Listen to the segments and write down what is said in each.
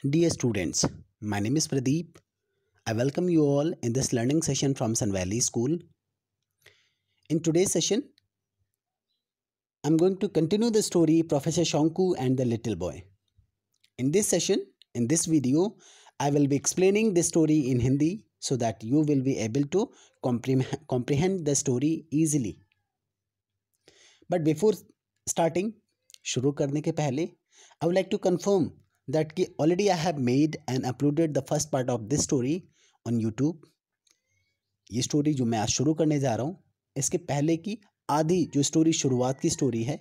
Dear students, my name is Pradeep. I welcome you all in this learning session from Sun Valley School. In today's session, I'm going to continue the story Professor Shonku and the Little Boy. In this session, in this video, I will be explaining this story in Hindi so that you will be able to comprehend the story easily. But before starting, शुरू करने के पहले, I would like to confirm that already I have made and uploaded the first part of this story on YouTube. ये story जो मैं आज शुरू करने जा रहा हूँ, इसके पहले की आधी जो स्टोरी शुरुआत की स्टोरी है,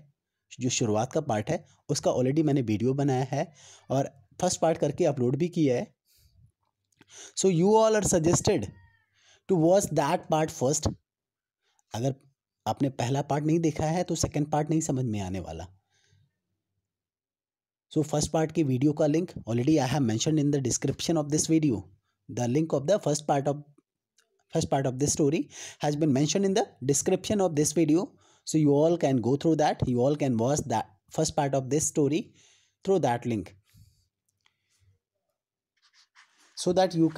जो शुरुआत का पार्ट है, उसका ऑलरेडी मैंने वीडियो बनाया है और फर्स्ट पार्ट करके अपलोड भी किया है. So you all are suggested to watch that part first. अगर आपने पहला पार्ट नहीं देखा है तो सेकेंड पार्ट नहीं समझ में आने वाला. So first part की वीडियो का link already I have mentioned in the description of this video. The link of the first part of this story has been mentioned in the description of this video. So you all can go through that. You all can watch that first part of this story through that link. So that you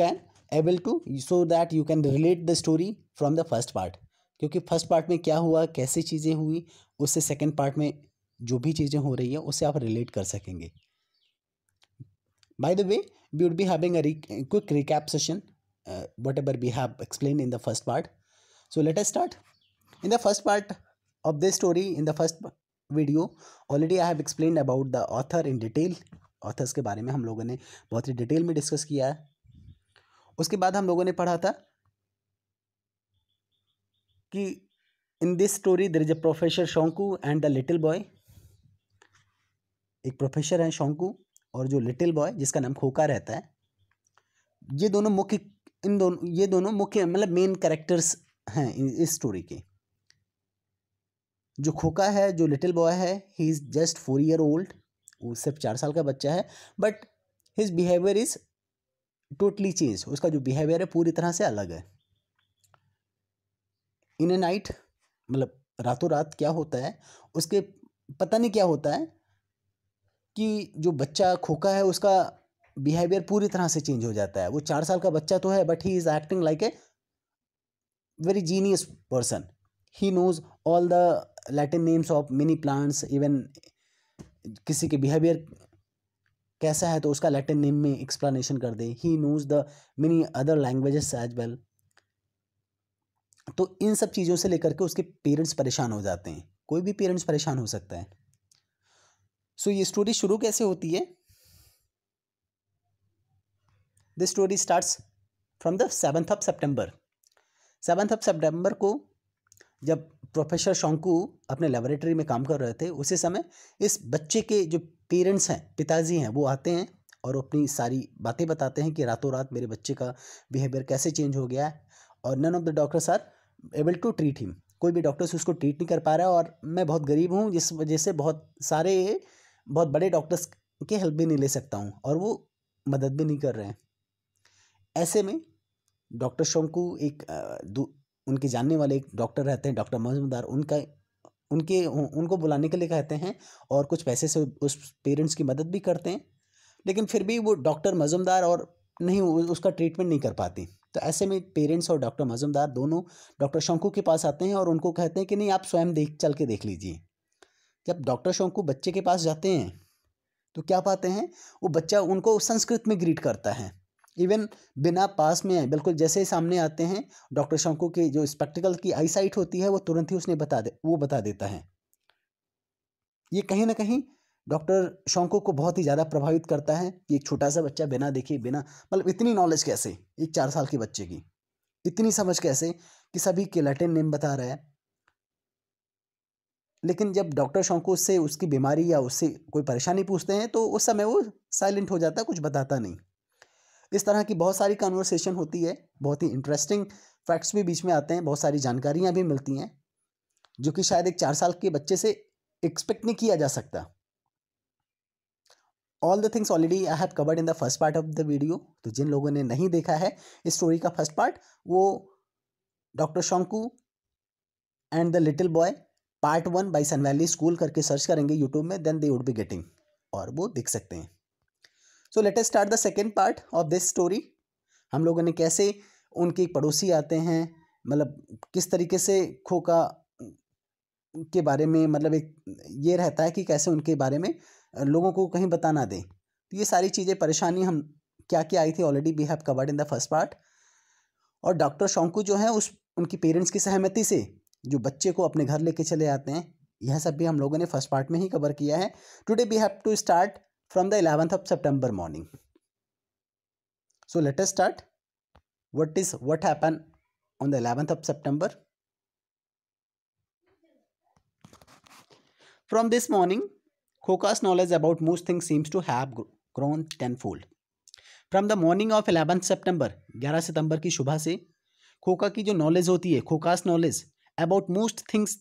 can relate the story from the first part. क्योंकि first part में क्या हुआ, कैसे चीज़ें हुई, उससे second part में जो भी चीज़ें हो रही है उससे आप रिलेट कर सकेंगे. By the way, we would be having a quick recap session whatever we have explained in the first part. So let us start. In the first part of this story, in the first video, already I have explained about the author in detail. Authors के बारे में हम लोगों ने बहुत ही detail में discuss किया है. उसके बाद हम लोगों ने पढ़ा था कि in this story there is a professor Shonku and the little boy. एक प्रोफेसर है शोंकू और जो लिटिल बॉय जिसका नाम खोका रहता है, ये दोनों मुख्य मतलब मेन कैरेक्टर्स हैं इस स्टोरी के. जो खोका है, जो लिटिल बॉय है, he is just 4 year old. वो सिर्फ 4 साल का बच्चा है, but his behaviour is totally change. उसका जो बिहेवियर है पूरी तरह से अलग है. इन ए नाइट, मतलब रातों रात क्या होता है, उसके पता नहीं क्या होता है कि जो बच्चा खोका है उसका बिहेवियर पूरी तरह से चेंज हो जाता है. वो 4 साल का बच्चा तो है, but he is acting like a very genius person. He knows all the Latin names of many plants. Even किसी के बिहेवियर कैसा है तो उसका लैटिन नेम में एक्सप्लेनेशन कर दे. He knows the many other languages as well. तो इन सब चीज़ों से लेकर के उसके पेरेंट्स परेशान हो जाते हैं. कोई भी पेरेंट्स परेशान हो सकता है. सो ये स्टोरी शुरू कैसे होती है? This story starts from the 7th of September. 7th of September को जब प्रोफेसर शोंकू अपने लेबोरेटरी में काम कर रहे थे, उसी समय इस बच्चे के जो पेरेंट्स हैं, पिताजी हैं, वो आते हैं और अपनी सारी बातें बताते हैं कि रातों रात मेरे बच्चे का बिहेवियर कैसे चेंज हो गया है और none of the doctors are able to treat him. कोई भी डॉक्टर्स उसको ट्रीट नहीं कर पा रहा है और मैं बहुत गरीब हूँ, जिस वजह से बहुत बड़े डॉक्टर्स की हेल्प भी नहीं ले सकता हूँ और वो मदद भी नहीं कर रहे हैं. ऐसे में डॉक्टर शोंकू उनके जानने वाले एक डॉक्टर रहते हैं, डॉक्टर मजूमदार. उनको बुलाने के लिए कहते हैं और कुछ पैसे से उस पेरेंट्स की मदद भी करते हैं. लेकिन फिर भी वो डॉक्टर मजूमदार और नहीं उसका ट्रीटमेंट नहीं कर पाती. तो ऐसे में पेरेंट्स और डॉक्टर मजूमदार दोनों डॉक्टर शोंकू के पास आते हैं और उनको कहते हैं कि नहीं, आप स्वयं चल के देख लीजिए. जब डॉक्टर शोंकू बच्चे के पास जाते हैं तो क्या पाते हैं, वो बच्चा उनको संस्कृत में ग्रीट करता है. इवन बिना पास में आए, बिल्कुल जैसे ही सामने आते हैं, डॉक्टर शोंकू की जो स्पेक्टिकल की आई साइट होती है वो तुरंत ही बता देता है. ये कहीं ना कहीं डॉक्टर शोंकू को बहुत ही ज़्यादा प्रभावित करता है कि एक छोटा सा बच्चा बिना देखे, मतलब इतनी नॉलेज कैसे, एक 4 साल के बच्चे की इतनी समझ कैसे कि सभी के लैटिन नेम बता रहा है. लेकिन जब डॉक्टर शोंकू उससे उसकी बीमारी या उससे कोई परेशानी पूछते हैं तो उस समय वो साइलेंट हो जाता है, कुछ बताता नहीं. इस तरह की बहुत सारी कन्वर्सेशन होती है. बहुत ही इंटरेस्टिंग फैक्ट्स भी बीच में आते हैं, बहुत सारी जानकारियां भी मिलती हैं जो कि शायद एक 4 साल के बच्चे से एक्सपेक्ट नहीं किया जा सकता. All the things already I have covered in the first part of the video. तो जिन लोगों ने नहीं देखा है इस स्टोरी का फर्स्ट पार्ट, वो doctor Shonku and the little boy part 1 by Sun Valley School करके सर्च करेंगे यूट्यूब में, then they would be getting, और वो देख सकते हैं. So let us start the second part of this story. हम लोगों ने कैसे उनके एक पड़ोसी आते हैं, मतलब किस तरीके से खोका के बारे में, मतलब एक ये रहता है कि कैसे उनके बारे में लोगों को कहीं बता ना दें। तो ये सारी चीज़ें परेशानी हम क्या क्या आई थी already we have covered in the first part. और डॉक्टर शोंकू जो है उनकी पेरेंट्स की सहमति से जो बच्चे को अपने घर लेके चले आते हैं, यह सब भी हम लोगों ने फर्स्ट पार्ट में ही कवर किया है। Today we have to start from the 11th of September morning. So let us start. what happened on the 11th of September? From this morning, Khoka's knowledge about most things seems to have grown tenfold. From the morning of 11th September, 11 सितंबर की सुबह से खोका की जो knowledge होती है, Khoka's knowledge about most things,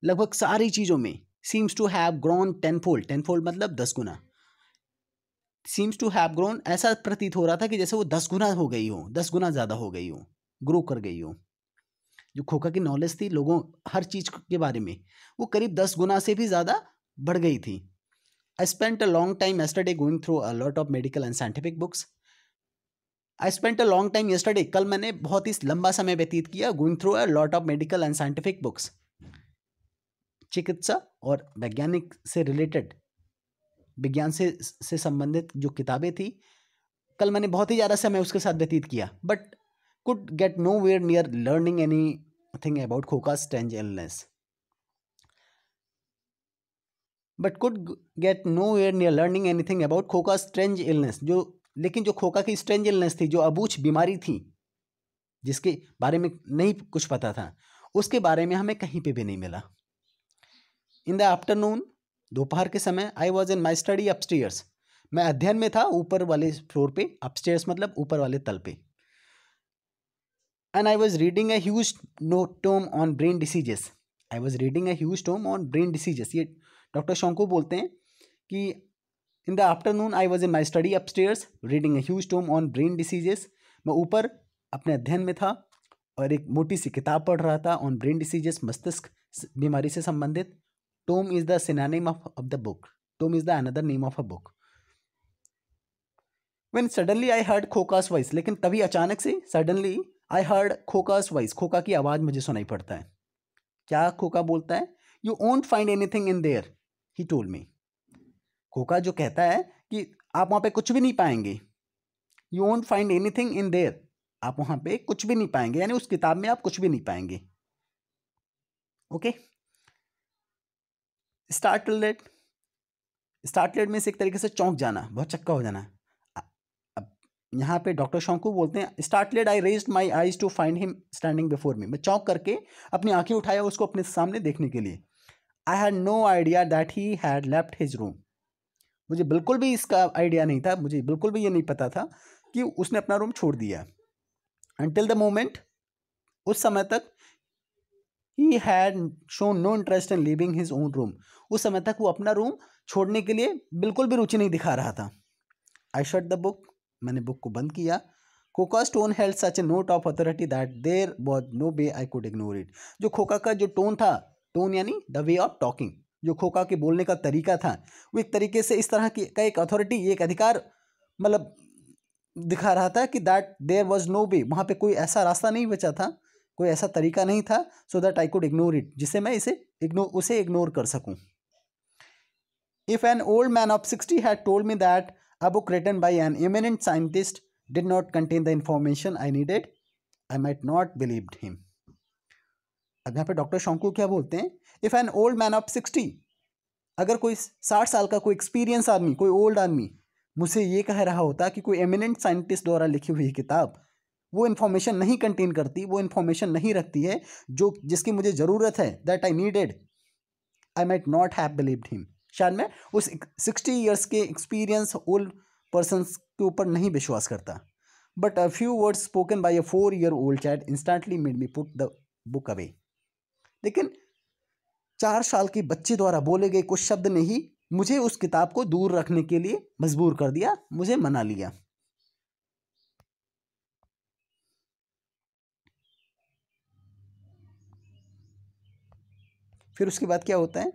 लगभग सारी चीज़ों में, seems to have grown tenfold. Tenfold मतलब 10 गुना। सीम्स टू हैव ग्रोन, ऐसा प्रतीत हो रहा था कि जैसे वो 10 गुना हो गई हो, 10 गुना ज़्यादा हो गई हो, ग्रो कर गई हो। जो खोका की नॉलेज थी लोगों हर चीज़ के बारे में, वो करीब 10 गुना से भी ज़्यादा बढ़ गई थी। I spent a long time yesterday going through a lot of medical and scientific books. I spent a long time yesterday, कल मैंने बहुत ही लंबा समय व्यतीत किया going through a lot of medical and scientific books. चिकित्सा और वैज्ञानिक से रिलेटेड, विज्ञान से संबंधित जो किताबें थी, कल मैंने बहुत ही ज़्यादा समय उसके साथ व्यतीत किया। But could get nowhere near learning anything about Khoka's strange illness. But could get nowhere near learning anything about Khoka strange illness. लेकिन जो खोका की स्ट्रेंज इलनेस थी, जो अबूझ बीमारी थी, जिसके बारे में नहीं कुछ पता था, उसके बारे में हमें कहीं पे भी नहीं मिला। इन द आफ्टरनून, दोपहर के समय, आई was in my study upstairs, मैं अध्ययन में था ऊपर वाले फ्लोर पे। अपस्टेयर्स मतलब ऊपर वाले तल पे। And I was reading a huge tome on brain diseases. I was reading a huge tome on brain diseases. ये डॉक्टर शोंकू बोलते हैं कि in the afternoon I was in my study upstairs reading a huge tome on brain diseases. मैं ऊपर अपने अध्ययन में था और एक मोटी सी किताब पढ़ रहा था ऑन ब्रेन डिसीजेस, मस्तिष्क बीमारी से संबंधित। Tome is the synonym of the book. Tome is the another name of a book. When suddenly I heard Khoka's voice, लेकिन तभी अचानक से suddenly I heard Khoka's voice, Khoka की आवाज़ मुझे सुनाई पड़ता है। क्या खोका बोलता है? You won't find anything in there, he told me. Khoka जो कहता है कि आप वहाँ पे कुछ भी नहीं पाएंगे। You won't find anything in there, आप वहाँ पे कुछ भी नहीं पाएंगे, यानी उस किताब में आप कुछ भी नहीं पाएंगे। ओके। स्टार्टलेड, स्टार्टलेड में से एक तरीके से चौंक जाना, बहुत चक्का हो जाना। अब यहाँ पे डॉक्टर शोंकू बोलते हैं, startled I raised my eyes to find him standing before me. मैं चौंक करके अपनी आंखें उठाया उसको अपने सामने देखने के लिए। I had no idea that he had left his room. मुझे बिल्कुल भी इसका आइडिया नहीं था, मुझे बिल्कुल भी ये नहीं पता था कि उसने अपना रूम छोड़ दिया। Until the moment, उस समय तक, he had shown no interest in leaving his own room. उस समय तक वो अपना रूम छोड़ने के लिए बिल्कुल भी रुचि नहीं दिखा रहा था। I shut the book, मैंने बुक को बंद किया। Khoka's tone held such a note of authority that there was no way I could ignore it. जो खोका का जो टोन था, टोन यानी द वे ऑफ टॉकिंग, जो खोका के बोलने का तरीका था, वो एक तरीके से इस तरह की का एक अथॉरिटी, एक अधिकार मतलब दिखा रहा था कि दैट देयर वॉज नो वे, वहाँ पे कोई ऐसा रास्ता नहीं बचा था, कोई ऐसा तरीका नहीं था, so that I could ignore it, जिससे मैं उसे इग्नोर कर सकूं। If an old man of 60 had told me that a book written by an eminent scientist did not contain the information I needed, I might not believed him. अब यहाँ पे doctor Shonku क्या बोलते हैं? If an old man of 60, अगर कोई 60 साल का कोई एक्सपीरियंस आदमी, कोई ओल्ड आदमी मुझसे ये कह रहा होता कि कोई एमिनेंट साइंटिस्ट द्वारा लिखी हुई किताब वो इन्फॉर्मेशन नहीं कंटेन करती, वो इन्फॉर्मेशन नहीं रखती है जो जिसकी मुझे ज़रूरत है, that I needed, I might not have believed him. शायद मैं उस 60 ईयर्स के एक्सपीरियंस ओल्ड पर्सन के ऊपर नहीं विश्वास करता। But a few words spoken by a 4-year old child instantly made me put the book away. लेकिन 4 साल के बच्चे द्वारा बोले गए कुछ शब्द ने ही मुझे उस किताब को दूर रखने के लिए मजबूर कर दिया, मुझे मना लिया। फिर उसके बाद क्या होता है?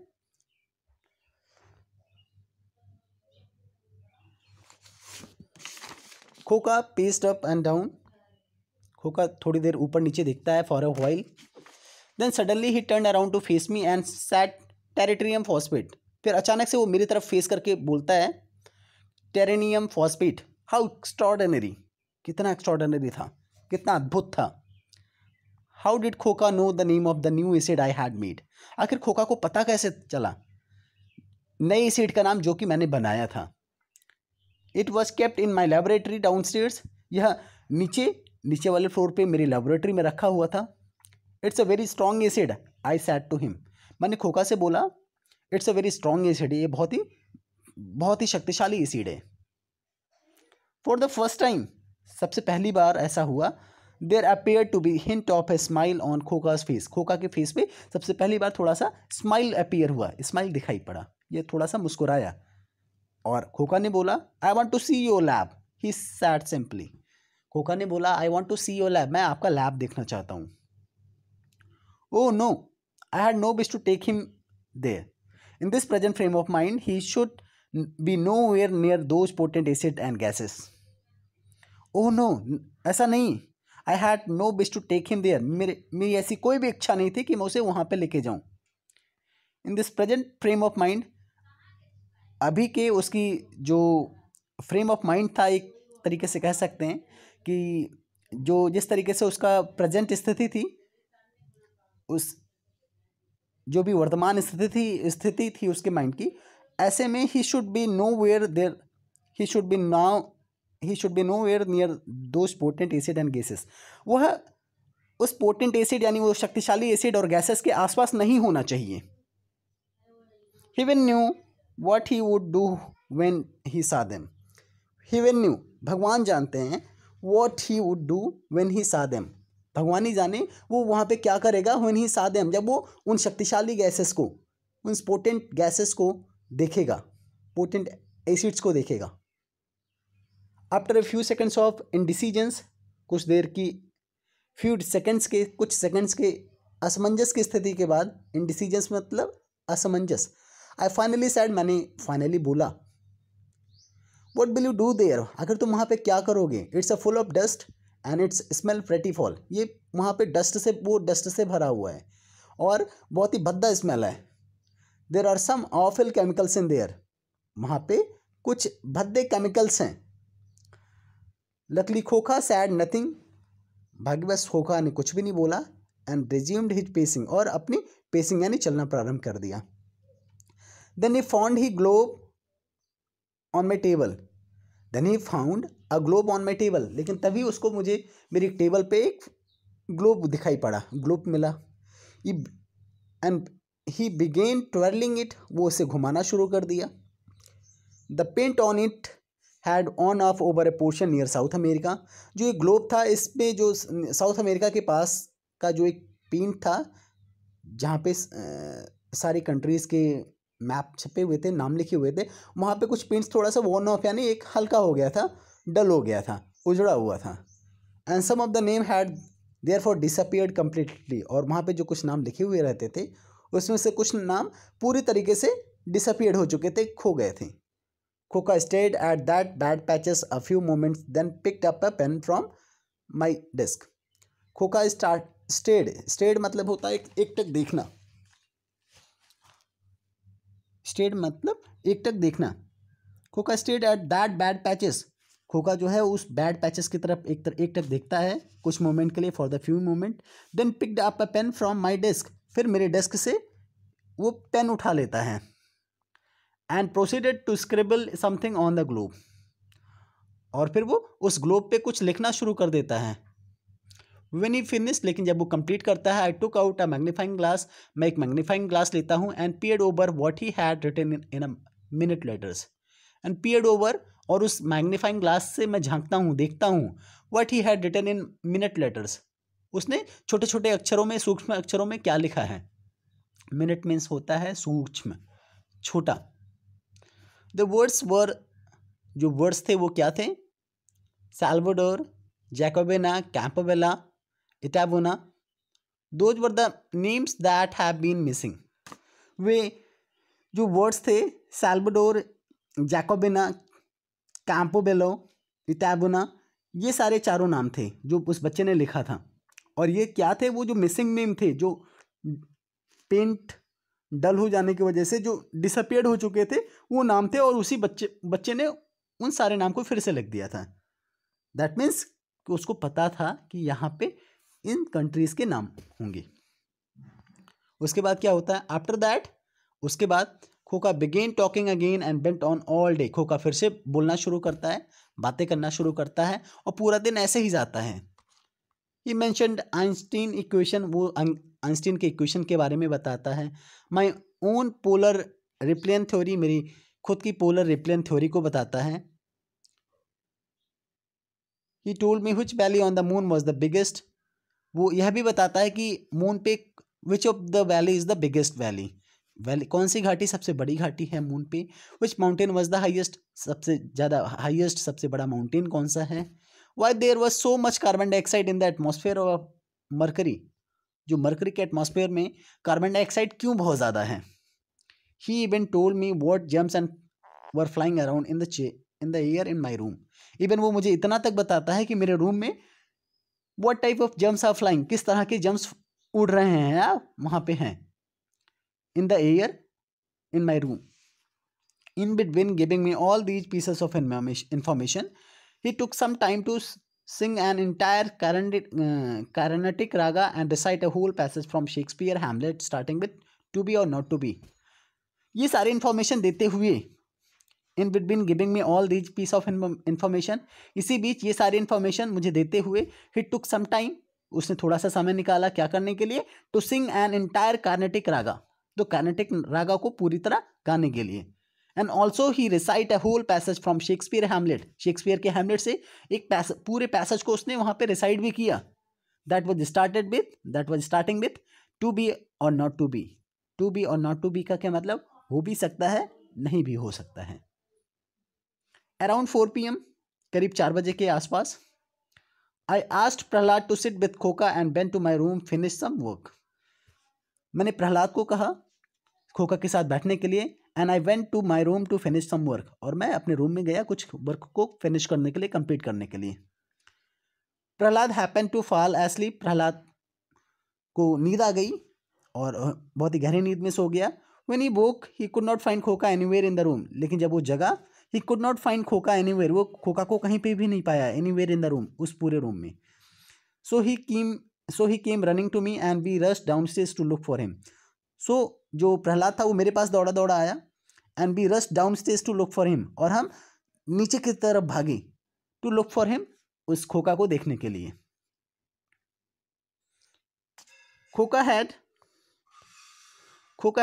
Khoka paced up and down, Khoka थोड़ी देर ऊपर नीचे देखता है for a while, then suddenly he turn around to face me and said territrium phosphate, फिर अचानक से वो मेरी तरफ फेस करके बोलता है टेरेनियम फॉस्फेट, हाउ एक्स्ट्रॉर्डिनरी, कितना एक्स्ट्रॉर्डिनरी था, कितना अद्भुत था। How did Khoka know the name of the new acid I had made, आखिर खोका को पता कैसे चला नए एसिड का नाम जो कि मैंने बनाया था। It was kept in my laboratory downstairs, यह नीचे वाले फ्लोर पे मेरी लेबोरेटरी में रखा हुआ था। It's a very strong acid I said to him, मैंने खोका से बोला it's a very strong acid, ये बहुत ही शक्तिशाली एसिड है। फॉर द फर्स्ट टाइम, सबसे पहली बार ऐसा हुआ, there appear to be hint of a smile on Khoka's face, Khoka के फेस पे सबसे पहली बार थोड़ा सा स्माइल अपेयर हुआ, स्माइल दिखाई पड़ा, ये थोड़ा सा मुस्कुराया। और खोका ने बोला I want to see your lab, he said simply, Khoka ने बोला I want to see your lab, मैं आपका लैब देखना चाहता हूँ। Oh no, I had no wish to take him there, in this present frame of mind he should be nowhere near those potent acid and gases. Oh no, ऐसा नहीं, I had no wish to take him there, मेरी ऐसी कोई भी इच्छा नहीं थी कि मैं उसे वहाँ पे लेके जाऊँ। इन this present frame of mind, अभी के उसकी जो फ्रेम ऑफ माइंड था, एक तरीके से कह सकते हैं कि जो जिस तरीके से उसका प्रेजेंट स्थिति थी, उस जो भी वर्तमान स्थिति थी उसके माइंड की, ऐसे में ही should be nowhere there, he should be nowhere near those potent acid and gases, वह उस पोटेंट एसिड यानी वो शक्तिशाली एसिड और गैसेस के आसपास नहीं होना चाहिए। He one knew what he would do when he saw them, he even knew, भगवान जानते हैं what he would do when he saw them, भगवान ही जाने वो वहाँ पे क्या करेगा when he saw them, जब वो उन शक्तिशाली गैसेस को, उन पोटेंट गैसेस को देखेगा, पोटेंट एसिड्स को देखेगा। After a few seconds of indecisions, कुछ सेकंड्स के असमंजस की स्थिति के बाद, इंडिसीजन्स मतलब असमंजस, आई फाइनली सैड, मैंने फाइनली बोला, what will you do their, अगर तुम वहाँ पे क्या करोगे, it's a full of dust and it's smell pretty fall, ये वहाँ पे डस्ट से भरा हुआ है और बहुत ही भद्दा स्मेल है। There are some awful chemicals in there, वहाँ पे कुछ भद्दे केमिकल्स हैं। लकली खोखा सैड नथिंग, भाग्यवश खोखा ने कुछ भी नहीं बोला, एंड रिज्यूम्ड हिज पेसिंग, और अपनी पेसिंग यानी चलना प्रारंभ कर दिया। Then he found a globe on my table. लेकिन तभी उसको मुझे मेरी टेबल पे एक ग्लोब दिखाई पड़ा, ग्लोब मिला। And he began twirling it, वो उसे घुमाना शुरू कर दिया। The paint on it had on off over a portion near South America, जो एक ग्लोब था इस पे जो साउथ अमेरिका के पास का जो एक पेंट था, जहाँ पे सारी कंट्रीज़ के मैप छपे हुए थे, नाम लिखे हुए थे, वहाँ पे कुछ पेंट्स थोड़ा सा वॉर्न ऑफ यानी एक हल्का हो गया था, डल हो गया था, उजड़ा हुआ था। And some of the name had therefore disappeared completely, और वहाँ पे जो कुछ नाम लिखे हुए रहते थे उसमें से कुछ नाम पूरी तरीके से डिसअपीयर्ड हो चुके थे, खो गए थे। Khoka stared at that bad patches a few moments, then picked up a pen from my desk. Khoka stared मतलब होता है एकटक देखना, स्टेड मतलब एकटक देखना। Khoka stared at that bad patches, Khoka जो है उस बैड पैचेस की तरफ एकटक देखता है कुछ मोमेंट के लिए, for the few moment, then picked up a pen from my desk, फिर मेरे डेस्क से वो पेन उठा लेता है, and proceeded to scribble something on the globe, और फिर वो उस ग्लोब पे कुछ लिखना शुरू कर देता है। When he finished, लेकिन जब वो कंप्लीट करता है, I took out a magnifying glass, मैं एक मैग्नीफाइंग ग्लास लेता हूँ, and peered over what he had written in a minute letters, and peered over, और उस मैग्नीफाइंग ग्लास से मैं झांकता हूँ, देखता हूँ, what he had written in minute letters, उसने छोटे छोटे अक्षरों में, सूक्ष्म अक्षरों में क्या लिखा है। मिनट मीन्स होता है सूक्ष्म, छोटा। द वर्ड्स वर, जो वर्ड्स थे वो क्या थे, Salvador, Jacobina, Campobela, Itabona, those were the names that have been missing. वे जो वर्ड्स थे, साल्वाडोर, जैकोबिना, कैंपोबेलो, इटाबुना, ये सारे चारों नाम थे जो उस बच्चे ने लिखा था। और ये क्या थे, वो जो मिसिंग नेम थे, जो पेंट डल हो जाने की वजह से जो डिसअपियर्ड हो चुके थे, वो नाम थे। और उसी बच्चे ने उन सारे नाम को फिर से लिख दिया था। दैट मीन्स कि उसको पता था कि यहाँ पे इन कंट्रीज के नाम होंगे। उसके बाद क्या होता है, आफ्टर दैट, उसके बाद Khoka began talking again and went on all day. Khoka फिर से बोलना शुरू करता है, बातें करना शुरू करता है, और पूरा दिन ऐसे ही जाता है। ही मेंशन्ड आइंस्टीन इक्वेशन, वो आइंस्टीन के इक्वेशन के बारे में बताता है। माय ओन पोलर रिप्लेन थ्योरी, मेरी खुद की पोलर रिप्लेन थ्योरी को बताता है। ही told me which valley on the moon was the biggest, वो यह भी बताता है कि मून पे which of the valley is the biggest valley, valley कौन सी घाटी सबसे बड़ी घाटी है मून पे। Which mountain was the highest, सबसे ज़्यादा हाईएस्ट सबसे बड़ा माउंटेन कौन सा है। Why there was so much carbon dioxide in the atmosphere of Mercury, जो मरकरी के एटमॉस्फेयर में कार्बन डाइऑक्साइड क्यों बहुत ज़्यादा है। He even told me what germs and were flying around in the air in my room. Even वो मुझे इतना तक बताता है कि मेरे रूम में what type of germs are flying, किस तरह के जम्स उड़ रहे हैं वहाँ पे हैं, इन the air in my room. In between giving me all these pieces of information, he took some time to sing an entire Carnatic raga and recite a whole passage from Shakespeare Hamlet starting with to be or not to be. ये सारी information देते हुए, in between giving me all these piece of information, इसी बीच ये सारी information मुझे देते हुए, ही टुक सम टाइम, उसने थोड़ा सा समय निकाला क्या करने के लिए, to sing an entire Carnatic raga, तो कार्नेटिक रागा को पूरी तरह गाने के लिए। And also he recite a whole passage from Shakespeare Hamlet, Shakespeare के हैमलेट से एक पूरे पैसेज को उसने वहाँ पे रिसाइट भी किया। That was starting with to be or not to be. To be or not to be का क्या मतलब, हो भी सकता है, नहीं भी हो सकता है। अराउंड 4 PM, करीब 4 बजे के आसपास, I asked Prahlad to sit with Khoka and went to my room finish some work. मैंने प्रहलाद को कहा खोका के साथ बैठने के लिए, and I went to my room to finish some work, और मैं अपने रूम में गया कुछ वर्क को फिनिश करने के लिए, कंप्लीट करने के लिए। Prahlad happen to fall asleep, Prahlad को नींद आ गई और बहुत ही गहरी नींद में सो गया। When he woke he could not find Khoka anywhere in the room, लेकिन जब वो जगा, he could not find Khoka anywhere, वो खोका को कहीं पे भी नहीं पाया, एनीवेयर इन द रूम, उस पूरे रूम में। So he came running to me and we rush downstairs to look for him. So जो प्रहलाद था वो मेरे पास दौड़ा दौड़ा आया, and we rush downstairs to look for him, और हम नीचे की तरफ भागे, टू लुक फॉर हिम, उस खोका को देखने के लिए। Khoka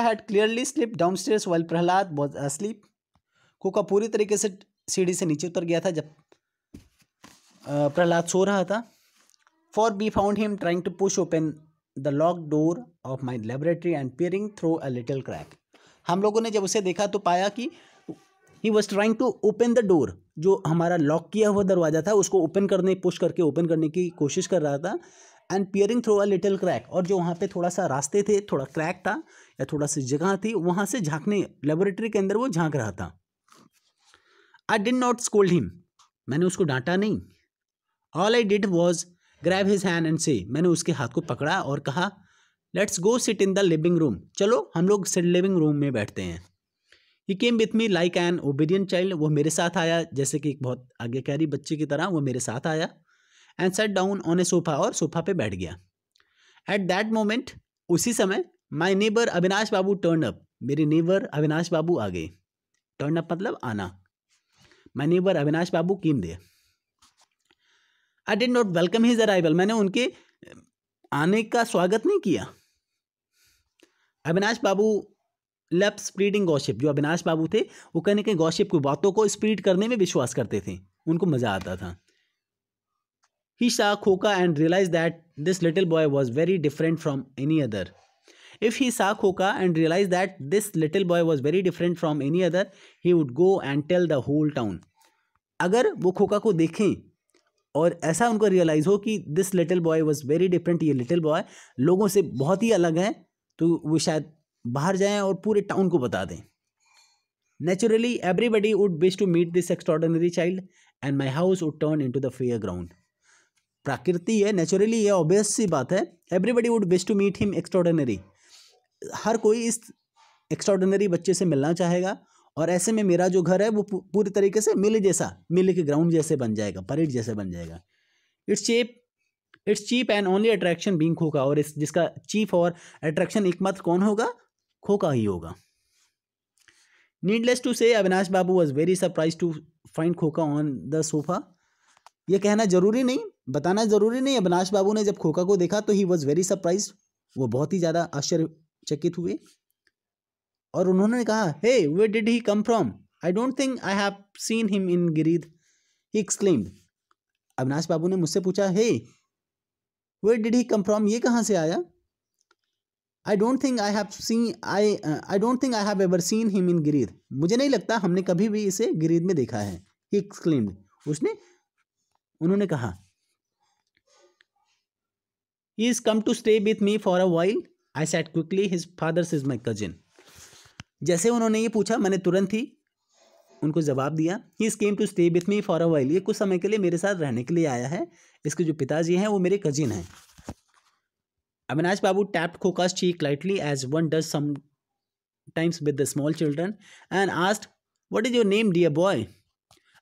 had clearly slipped downstairs while Prahlad was asleep. Khoka पूरी तरीके से सीढ़ी से नीचे उतर गया था जब प्रहलाद सो रहा था। For we found him trying to push open the lock door of my laboratory and peering through a little crack. हम लोगों ने जब उसे देखा तो पाया कि he was trying to open the door, जो हमारा लॉक किया हुआ दरवाजा था उसको पुश करके ओपन करने की कोशिश कर रहा था। And peering through a little crack, और जो वहाँ पे थोड़ा सा रास्ते थे, थोड़ा क्रैक था या थोड़ा सी जगह थी, वहाँ से झांकने, लेबोरेटरी के अंदर वो झांक रहा था। I did not scold him, मैंने उसको डांटा नहीं। All I did was grab his hand and say, मैंने उसके हाथ को पकड़ा और कहा let's go sit in the living room, चलो हम लोग लिविंग रूम में बैठते हैं। He came with me like an obedient child, वो मेरे साथ आया जैसे कि एक बहुत आज्ञाकारी बच्चे की तरह, वो मेरे साथ आया। And sat down on a sofa, और सोफा पे बैठ गया। एट दैट मोमेंट, उसी समय, my neighbour Avinash Babu turn up, मेरे नेबर अविनाश बाबू आ गए। टर्न अप मतलब आना। My neighbour Avinash Babu came there. I did not welcome his arrival, मैंने उनके आने का स्वागत नहीं किया। Avinash Babu left spreading gossip, जो अविनाश बाबू थे वो कहीं ना कहीं गॉसिप की बातों को स्प्रीड करने में विश्वास करते थे, उनको मजा आता था। He saw Khoka and realized that this little boy was very different from any other. If he saw Khoka and realized that this little boy was very different from any other, he would go and tell the whole town. अगर वो खोका को देखें और ऐसा उनको realise हो कि this little boy was very different, ये लिटिल बॉय लोगों से बहुत ही अलग है, तो वो शायद बाहर जाएं और पूरे टाउन को बता दें। Naturally everybody would wish to meet this extraordinary child, and my house would turn into the fair ground. प्रकृति है, नेचुरली ये ऑब्वियस सी बात है, everybody would wish to meet him extraordinary. हर कोई इस एक्स्ट्राऑर्डिनरी बच्चे से मिलना चाहेगा, और ऐसे में मेरा जो घर है वो पूरी तरीके से मेले जैसा, मेले के ग्राउंड जैसे बन जाएगा, परेड जैसे बन जाएगा। Its chief and only attraction being Khoka, और इस जिसका चीफ और अट्रैक्शन एकमात्र कौन होगा? खोका ही होगा। Needless to say Avinash Babu was very surprise to find Khoka on the sofa. ये कहना जरूरी नहीं, बताना जरूरी नहीं, अविनाश बाबू ने जब खोका को देखा तो ही वॉज वेरी सरप्राइज, वो बहुत ही ज़्यादा आश्चर्यचकित हुए, और उन्होंने कहा, hey where did he come from? I don't think I have seen him in Giridih, he exclaimed. Avinash Babu ने मुझसे पूछा, hey where did he come from, ये कहाँ से आया? I don't think I have ever seen him in Giridih, मुझे नहीं लगता हमने कभी भी इसे गिरीद में देखा है। ही एक्सक्लेम्ड, उन्होंने कहा, he is come to stay with me for a while, I said quickly, his father is my cousin। जैसे उन्होंने ये पूछा मैंने तुरंत ही उनको जवाब दिया, he is came to stay with me for a while, ये कुछ समय के लिए मेरे साथ रहने के लिए आया है, इसके जो पिताजी हैं वो मेरे कजिन हैं। अविनाश बाबू tapped Khoka's cheek lightly as one does sometimes with the small children and asked, what is your name dear boy?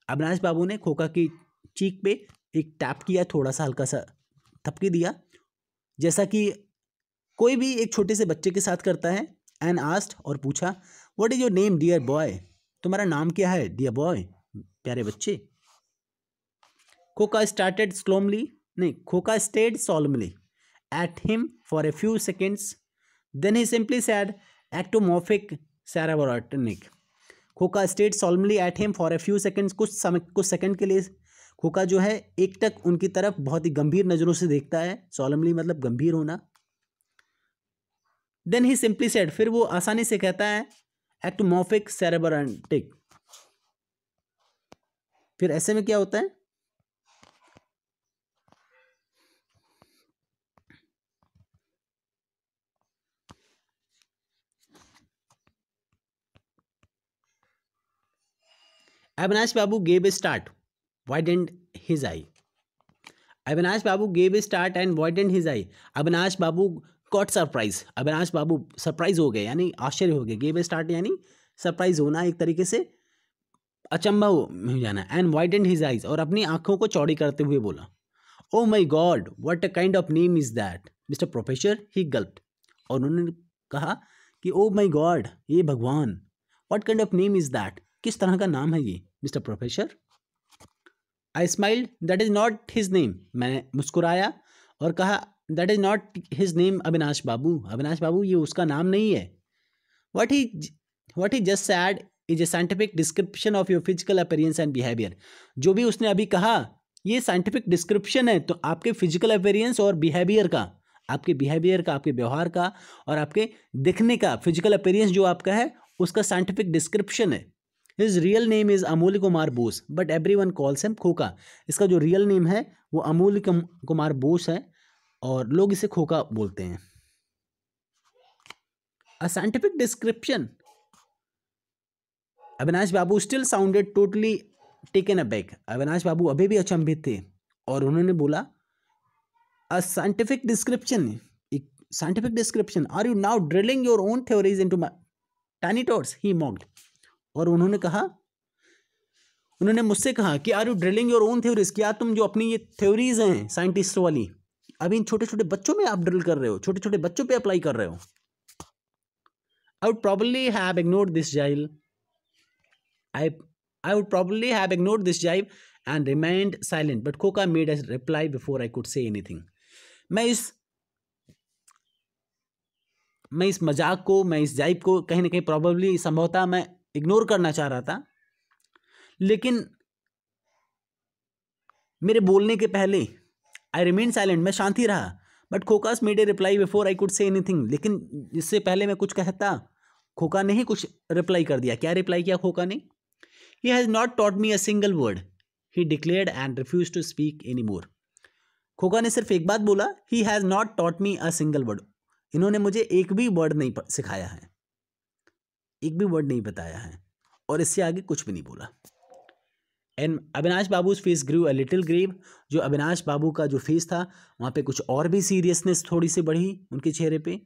Avinash Babu ने खोका की चीक पे एक टैप किया, थोड़ा सा हल्का सा थपकी दिया, जैसा कि कोई भी एक छोटे से बच्चे के साथ करता है। एंड आस्क्ड, और पूछा, what is your name dear boy, तुम्हारा नाम क्या है डियर बॉय, प्यारे बच्चे। Khoka stared solemnly at him for a few seconds, then he simply said ectomorphic cerebrotonic। Khoka stared solemnly at him for a few seconds, कुछ second के लिए खोका जो है एकटक उनकी तरफ बहुत ही गंभीर नजरों से देखता है, solemnly मतलब गंभीर होना। देन ही सिंपली सेड, फिर वो आसानी से कहता है एक्टोमॉर्फिक सेरेब्रोटिक। फिर ऐसे में क्या होता है? Avinash Babu gave a start, widened his eye। Avinash Babu gave a start and widened his eye। Avinash Babu got surprise, Avinash Babu surprise हो गए, यानी आश्चर्य हो गए। गेव ए स्टार्ट यानी सरप्राइज होना, एक तरीके से अचंभा हो जाना। एंड widened his eyes, और अपनी आंखों को चौड़ी करते हुए बोला, oh my God what a kind of name is that mister professor, he gulped. और उन्होंने कहा कि ओ माई गॉड, ये भगवान, what kind of name is that, किस तरह का नाम है ये mister professor. I smiled, that is not his name, मैंने मुस्कुराया और कहा, that is not his name Avinash Babu, Avinash Babu ये उसका नाम नहीं है। What he just sad is a scientific description of your physical appearance and behaviour. जो भी उसने अभी कहा ये साइंटिफिक डिस्क्रिप्शन है, तो आपके फिजिकल अपीयरेंस और बिहेवियर का, आपके बिहेवियर का, आपके व्यवहार का और आपके दिखने का, फिजिकल अपीयरेंस जो आपका है उसका साइंटिफिक डिस्क्रिप्शन है। His real name is Amulya Kumar Bose but everyone calls him Khoka. इसका जो रियल नेम है वो अमूल्य कुमार बोस है और लोग इसे खोका बोलते हैं। A scientific description. Avinash Babu still sounded totally taken aback. Avinash Babu अभी भी अचंभित थे और उन्होंने बोला, अ साइंटिफिक डिस्क्रिप्शन, एक scientific description, are you now drilling your own theories into tiny tots, he mocked. और उन्होंने मुझसे कहा कि are you drilling your own theories, क्या तुम जो अपनी ये थ्योरीज हैं साइंटिस्ट वाली, अभी इन छोटे छोटे बच्चों में आप ड्रिल कर रहे हो, छोटे छोटे बच्चों पे अप्लाई कर रहे हो। I would probably have ignored this जाइल I would probably have ignored this jibe and remained silent, but Khoka made a reply before I could say anything. मैं इस मजाक को, मैं इस जाइब को कहीं ना कहीं probably संभवतः मैं इग्नोर करना चाह रहा था, लेकिन मेरे बोलने के पहले I remained silent, मैं शांति रहा, but Khoka made a reply before I could say anything, लेकिन इससे पहले मैं कुछ कहता खोका ने ही कुछ रिप्लाई कर दिया। क्या रिप्लाई किया खोका ने? He has not taught me a single word, he declared and refused to speak anymore. खोका ने सिर्फ एक बात बोला, he has not taught me a single word. इन्होंने मुझे एक भी वर्ड नहीं सिखाया है, एक भी वर्ड नहीं बताया है और इससे आगे कुछ भी नहीं बोला। And Avinash Babu's face grew a little grave, जो अविनाश बाबू का जो फेस था वहाँ पे कुछ और भी सीरियसनेस थोड़ी सी बढ़ी उनके चेहरे पे।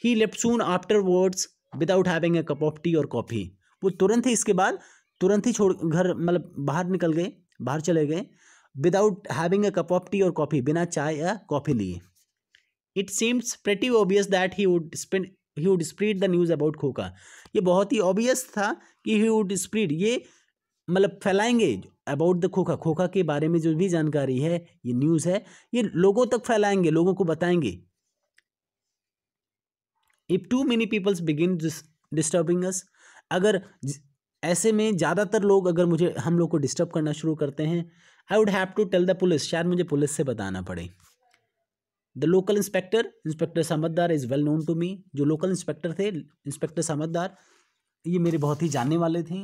He left soon afterwards without having a cup of tea or coffee, वो तुरंत ही इसके बाद तुरंत ही छोड़ घर मतलब बाहर निकल गए, बाहर चले गए without having a cup of tea or coffee, बिना चाय या कॉफ़ी लिए। It seems pretty obvious that he would spread the news about खोखा, ये बहुत ही ऑब्वियस था कि ही वुड स्प्रेड, ये मतलब फैलाएंगे अबाउट द खोखा, खोखा के बारे में जो भी जानकारी है, ये न्यूज़ है, ये लोगों तक फैलाएंगे, लोगों को बताएंगे। If too many peoples begin disturbing us, अगर ऐसे में ज़्यादातर लोग अगर हम लोग को डिस्टर्ब करना शुरू करते हैं, I would have to tell the police, शायद मुझे पुलिस से बताना पड़े। The local inspector Samaddar is well known to me, जो लोकल इंस्पेक्टर थे, इंस्पेक्टर समझदार, ये मेरे बहुत ही जानने वाले थे।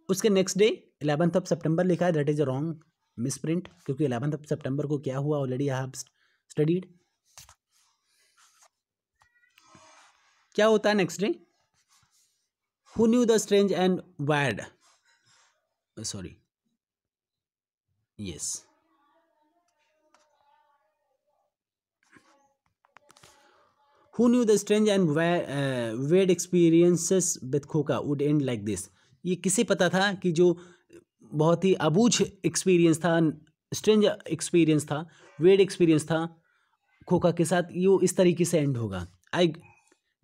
उसके नेक्स्ट डे 11th ऑफ सितंबर लिखा है, that is a wrong misprint, क्योंकि 11th ऑफ सितंबर को क्या हुआ ऑलरेडी आई हैव स्टडीड। क्या होता है next day, who knew the strange and wired, sorry yes, who knew the strange and weird experiences with खोखा would end like this, ये किसे पता था कि जो बहुत ही अबूझ एक्सपीरियंस था, स्ट्रेंज एक्सपीरियंस था, वेड एक्सपीरियंस था खोखा के साथ, ये इस तरीके से एंड होगा। I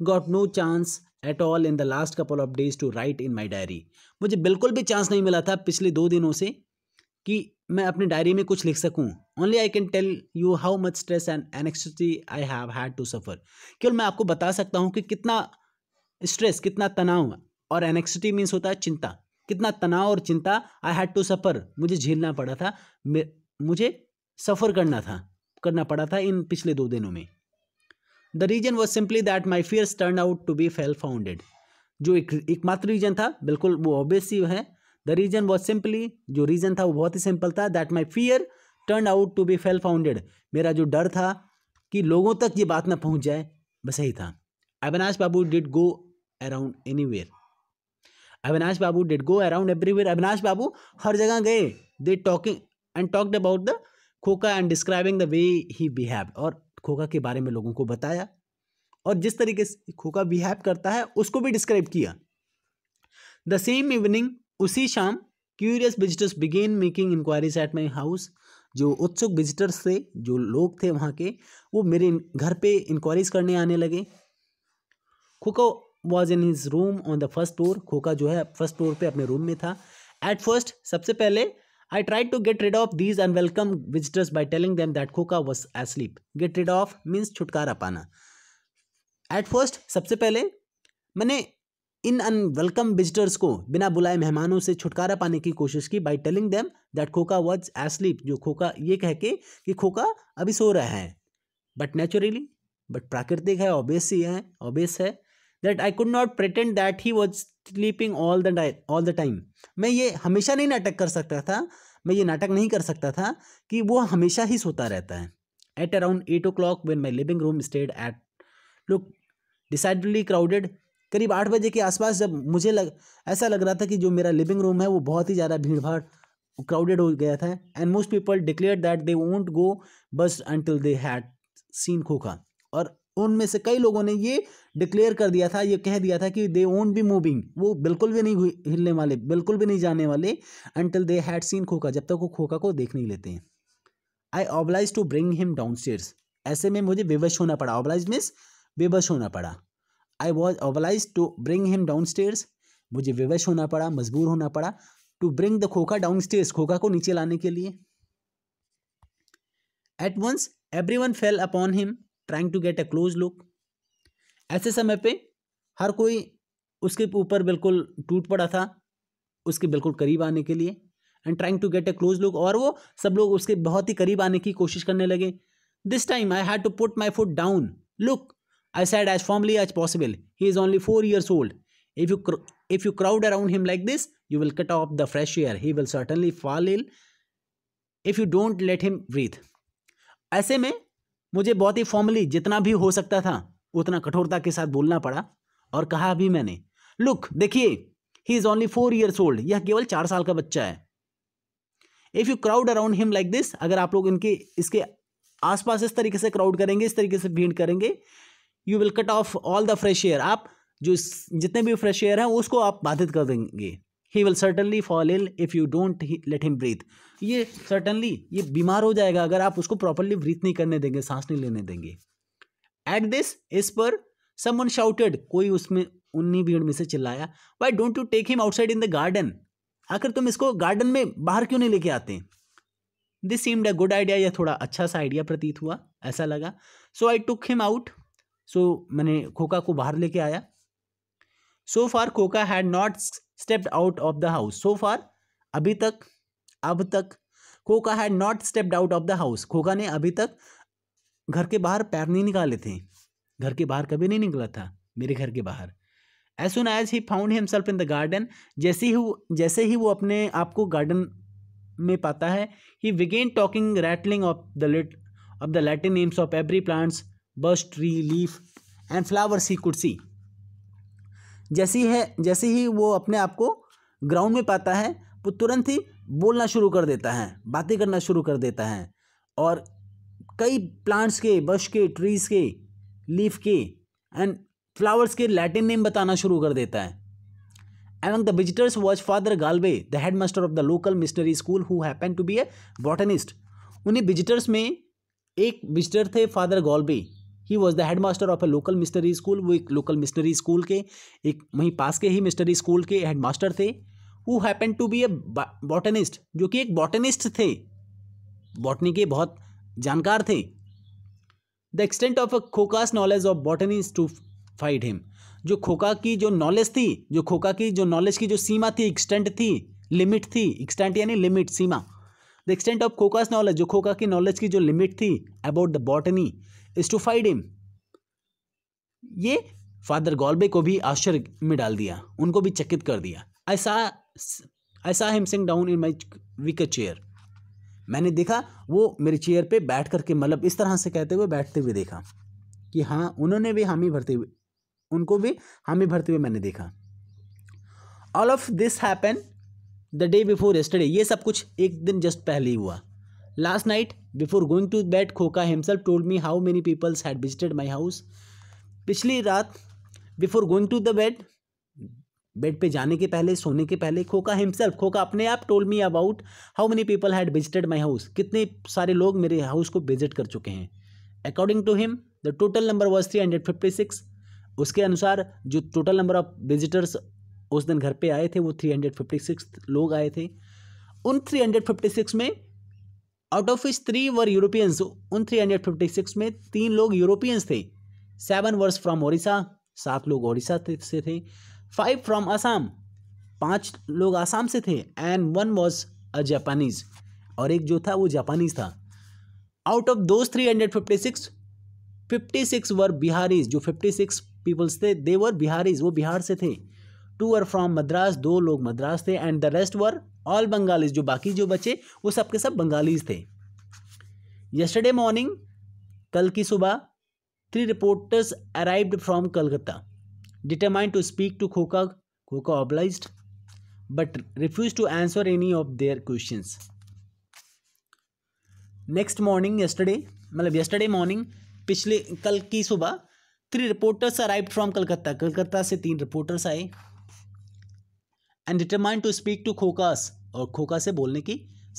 got no chance at all in the last couple of days to write in my diary, मुझे बिल्कुल भी चांस नहीं मिला था पिछले 2 दिनों से कि मैं अपनी डायरी में कुछ लिख सकूं। Only I can tell you how much stress and anxiety I have had to suffer, केवल मैं आपको बता सकता हूं कि कितना स्ट्रेस, कितना तनाव, और एंग्जायटी मीन्स होता है चिंता, कितना तनाव और चिंता आई हैड टू सफ़र, मुझे झेलना पड़ा था, मुझे सफ़र करना पड़ा था इन पिछले 2 दिनों में। The reason was simply that my fears turn out to be well founded, जो एकमात्र रीजन था, बिल्कुल वो ऑब्वियस ही है। द रीजन वॉज सिंपली, जो रीजन था वो बहुत ही सिंपल था, that my fear turn out to be well founded, मेरा जो डर था कि लोगों तक ये बात ना पहुंच जाए, बस यही था। Avinash Babu did go around anywhere, Avinash Babu did go around everywhere, Avinash Babu हर जगह गए, they talking and talked about the Khoka and describing the way he behaved, और खोखा के बारे में लोगों को बताया और जिस तरीके से खोखा बिहेव करता है उसको भी डिस्क्राइब किया। द सेम इवनिंग, उसी शाम, curious visitors began making inquiries at my house, जो उत्सुक विजिटर्स थे, जो लोग थे वहाँ के, वो मेरे घर पे इंक्वायरीज करने आने लगे। खोखा was in his room on the first floor, खोखा जो है फर्स्ट फ्लोर पे अपने रूम में था। एट फर्स्ट, सबसे पहले, I tried to get rid of these unwelcome visitors by telling them that Khoka was asleep, get rid of means छुटकारा पाना। एट फर्स्ट, सबसे पहले मैंने इन अनवेलकम विजिटर्स को, बिना बुलाए मेहमानों से छुटकारा पाने की कोशिश की, by telling them that Khoka was asleep, जो खोखा ये कह के कि खोखा अभी सो रहा है, बट नेचुरली, बट प्राकृतिक है, ऑब्वियस है that I could not pretend that he was sleeping all the time, मैं ये हमेशा नहीं नाटक कर सकता था, मैं ये नाटक नहीं कर सकता था कि वो हमेशा ही सोता रहता है। At around 8 o'clock when my living room started at look decidedly crowded, करीब 8 बजे के आसपास जब मुझे ऐसा लग रहा था कि जो मेरा लिविंग रूम है वो बहुत ही ज़्यादा भीड़ भाड़ क्राउडेड हो गया था, and most people declare that they won't go बस अंटिल दे हैड सीन खोखा, और उनमें से कई लोगों ने ये डिक्लेयर कर दिया था, ये कह दिया था कि दे वोंट बी मूविंग, वो बिल्कुल भी नहीं हिलने वाले, बिल्कुल भी नहीं जाने वाले, अंटिल दे हैड सीन खोखा, जब तक वो खोखा को देख नहीं लेते हैं। I oblige to bring him down stairs, ऐसे में मुझे बेबस होना पड़ा, ऑब्लाइज मीन्स बेबस होना पड़ा। I was obliged to bring him down stairs, मुझे बेबस होना पड़ा, मजबूर होना पड़ा, to bring the Khoka downstairs, Khoka को नीचे लाने के लिए। At once everyone fell upon him trying to get a close look, ऐसे समय पे हर कोई उसके ऊपर बिल्कुल टूट पड़ा था, उसके बिल्कुल करीब आने के लिए, and trying to get a close look, और वो सब लोग उसके बहुत ही करीब आने की कोशिश करने लगे। This time I had to put my foot down, look I said as firmly as possible, he is only 4 years old. If you crowd around him like this, you will cut off the fresh air. He will certainly fall ill if you don't let him breathe. ऐसे में मुझे बहुत ही formally जितना भी हो सकता था उतना कठोरता के साथ बोलना पड़ा और कहा भी मैंने, लुक देखिए, he is only 4 years old, यह केवल 4 साल का बच्चा है। If you crowd around him like this, अगर आप लोग इसके आसपास इस तरीके से क्राउड करेंगे, इस तरीके से भीड़ करेंगे, you will cut off all the fresh air, आप जो जितने भी फ्रेश एयर हैं उसको आप बाधित कर देंगे। He will certainly fall ill if you don't let him breathe, ये सर्टनली ये बीमार हो जाएगा अगर आप उसको प्रॉपरली ब्रीथ नहीं करने देंगे, सांस नहीं लेने देंगे। एट दिस, इस पर समवन शाउटेड, कोई उसमें उन्हीं भीड़ में से चिल्लाया, why don't you take him outside in the garden, आखिर तुम इसको गार्डन में बाहर क्यों नहीं लेके आते। This seemed a good idea, यह थोड़ा अच्छा सा आइडिया प्रतीत हुआ, ऐसा लगा। सो आई टुक हिम आउट, सो मैंने खोका को बाहर लेके आया। So far Khoka had not stepped out of the house, so far अभी तक, अब तक, Khoka had not stepped out of the house, Khoka ने अभी तक घर के बाहर पैर नहीं निकाले थे, घर के बाहर कभी नहीं निकला था, मेरे घर के बाहर। As soon as he found himself in the garden, जैसे ही वो अपने आप को गार्डन में पाता है, he began talking rattling of the Latin names of every plants, bush, tree, leaf and flowers he could see. जैसे ही वो अपने आप को ग्राउंड में पाता है, वो तुरंत ही बोलना शुरू कर देता है, बातें करना शुरू कर देता है और कई प्लांट्स के, बश के, ट्रीज के, लीफ के एंड फ्लावर्स के लैटिन नेम बताना शुरू कर देता है। Among the visitors was Father Galway, the headmaster of the local missionary school, who happened to be a botanist. उन्हीं विजिटर्स में एक विजिटर थे Father Golbe, he was the headmaster of a local missionary school, वो एक local missionary school के, एक वहीं पास के ही मिशनरी स्कूल के हेडमास्टर थे। Who happen to be a botanist, जो कि एक बॉटनिस्ट थे, बॉटनी के बहुत जानकार थे। The extent of Khoka's knowledge of botany is stupefied him, जो खोका की जो नॉलेज थी, जो खोका की जो नॉलेज की जो सीमा थी, एक्सटेंट थी, लिमिट थी, एक्सटेंट यानी लिमिट, सीमा। The extent of Khoka's knowledge, जो खोका की नॉलेज की जो लिमिट थी about the botany is stupefied him, ये फादर गॉल्बे को भी आश्चर्य में डाल दिया, उनको भी चकित कर दिया। I saw him sink down in my wicker chair, मैंने देखा वो मेरे चेयर पे बैठ करके, मतलब इस तरह से कहते हुए बैठते हुए देखा कि हाँ, उन्होंने भी हामी भरते हुए, उनको भी हामी भरते हुए मैंने देखा। All of this happen the day before yesterday, ये सब कुछ एक दिन जस्ट पहले ही हुआ। Last night before going to bed Khoka himself told me how many peoples had visited my house, पिछली रात before going to the bed, bed पे जाने के पहले, सोने के पहले, खोका हिमसेल्फ, खोका अपने आप, told me about how many people had visited my house, कितने सारे लोग मेरे हाउस को विजिट कर चुके हैं। According to him the total number was 356, उसके अनुसार जो टोटल नंबर ऑफ विजिटर्स उस दिन घर पे आए थे वो 356 लोग आए थे। उन 356 में out of which 3 were Europeans, उन 356 में 3 लोग यूरोपियंस थे। 7 वर्स फ्रॉम ओडिशा, 7 लोग ओडिशा से थे। 5 फ्रॉम असम, 5 लोग आसाम से थे। एंड 1 वॉज अ जापानीज, और एक जो था वो जापानीज था। आउट ऑफ दोज 356, 56 वर बिहारीज, जो 56 पीपल्स थे दे वर बिहारीज, वो बिहार से थे। 2 वर फ्रॉम मद्रास, 2 लोग मद्रास थे। And the rest were all Bengalis, जो बाकी जो बचे वो सब के सब बंगालीज थे। यस्टरडे मॉर्निंग, कल की सुबह, 3 reporters arrived from Calcutta, determined to speak to Khoka. Khoka obliged but refuse to answer any of their questions. Next morning, yesterday morning, पिछले कल की सुबह, 3 reporters arrived from Calcutta, Calcutta से 3 रिपोर्टर्स आए। And determined to speak to Khoka's, और खोका से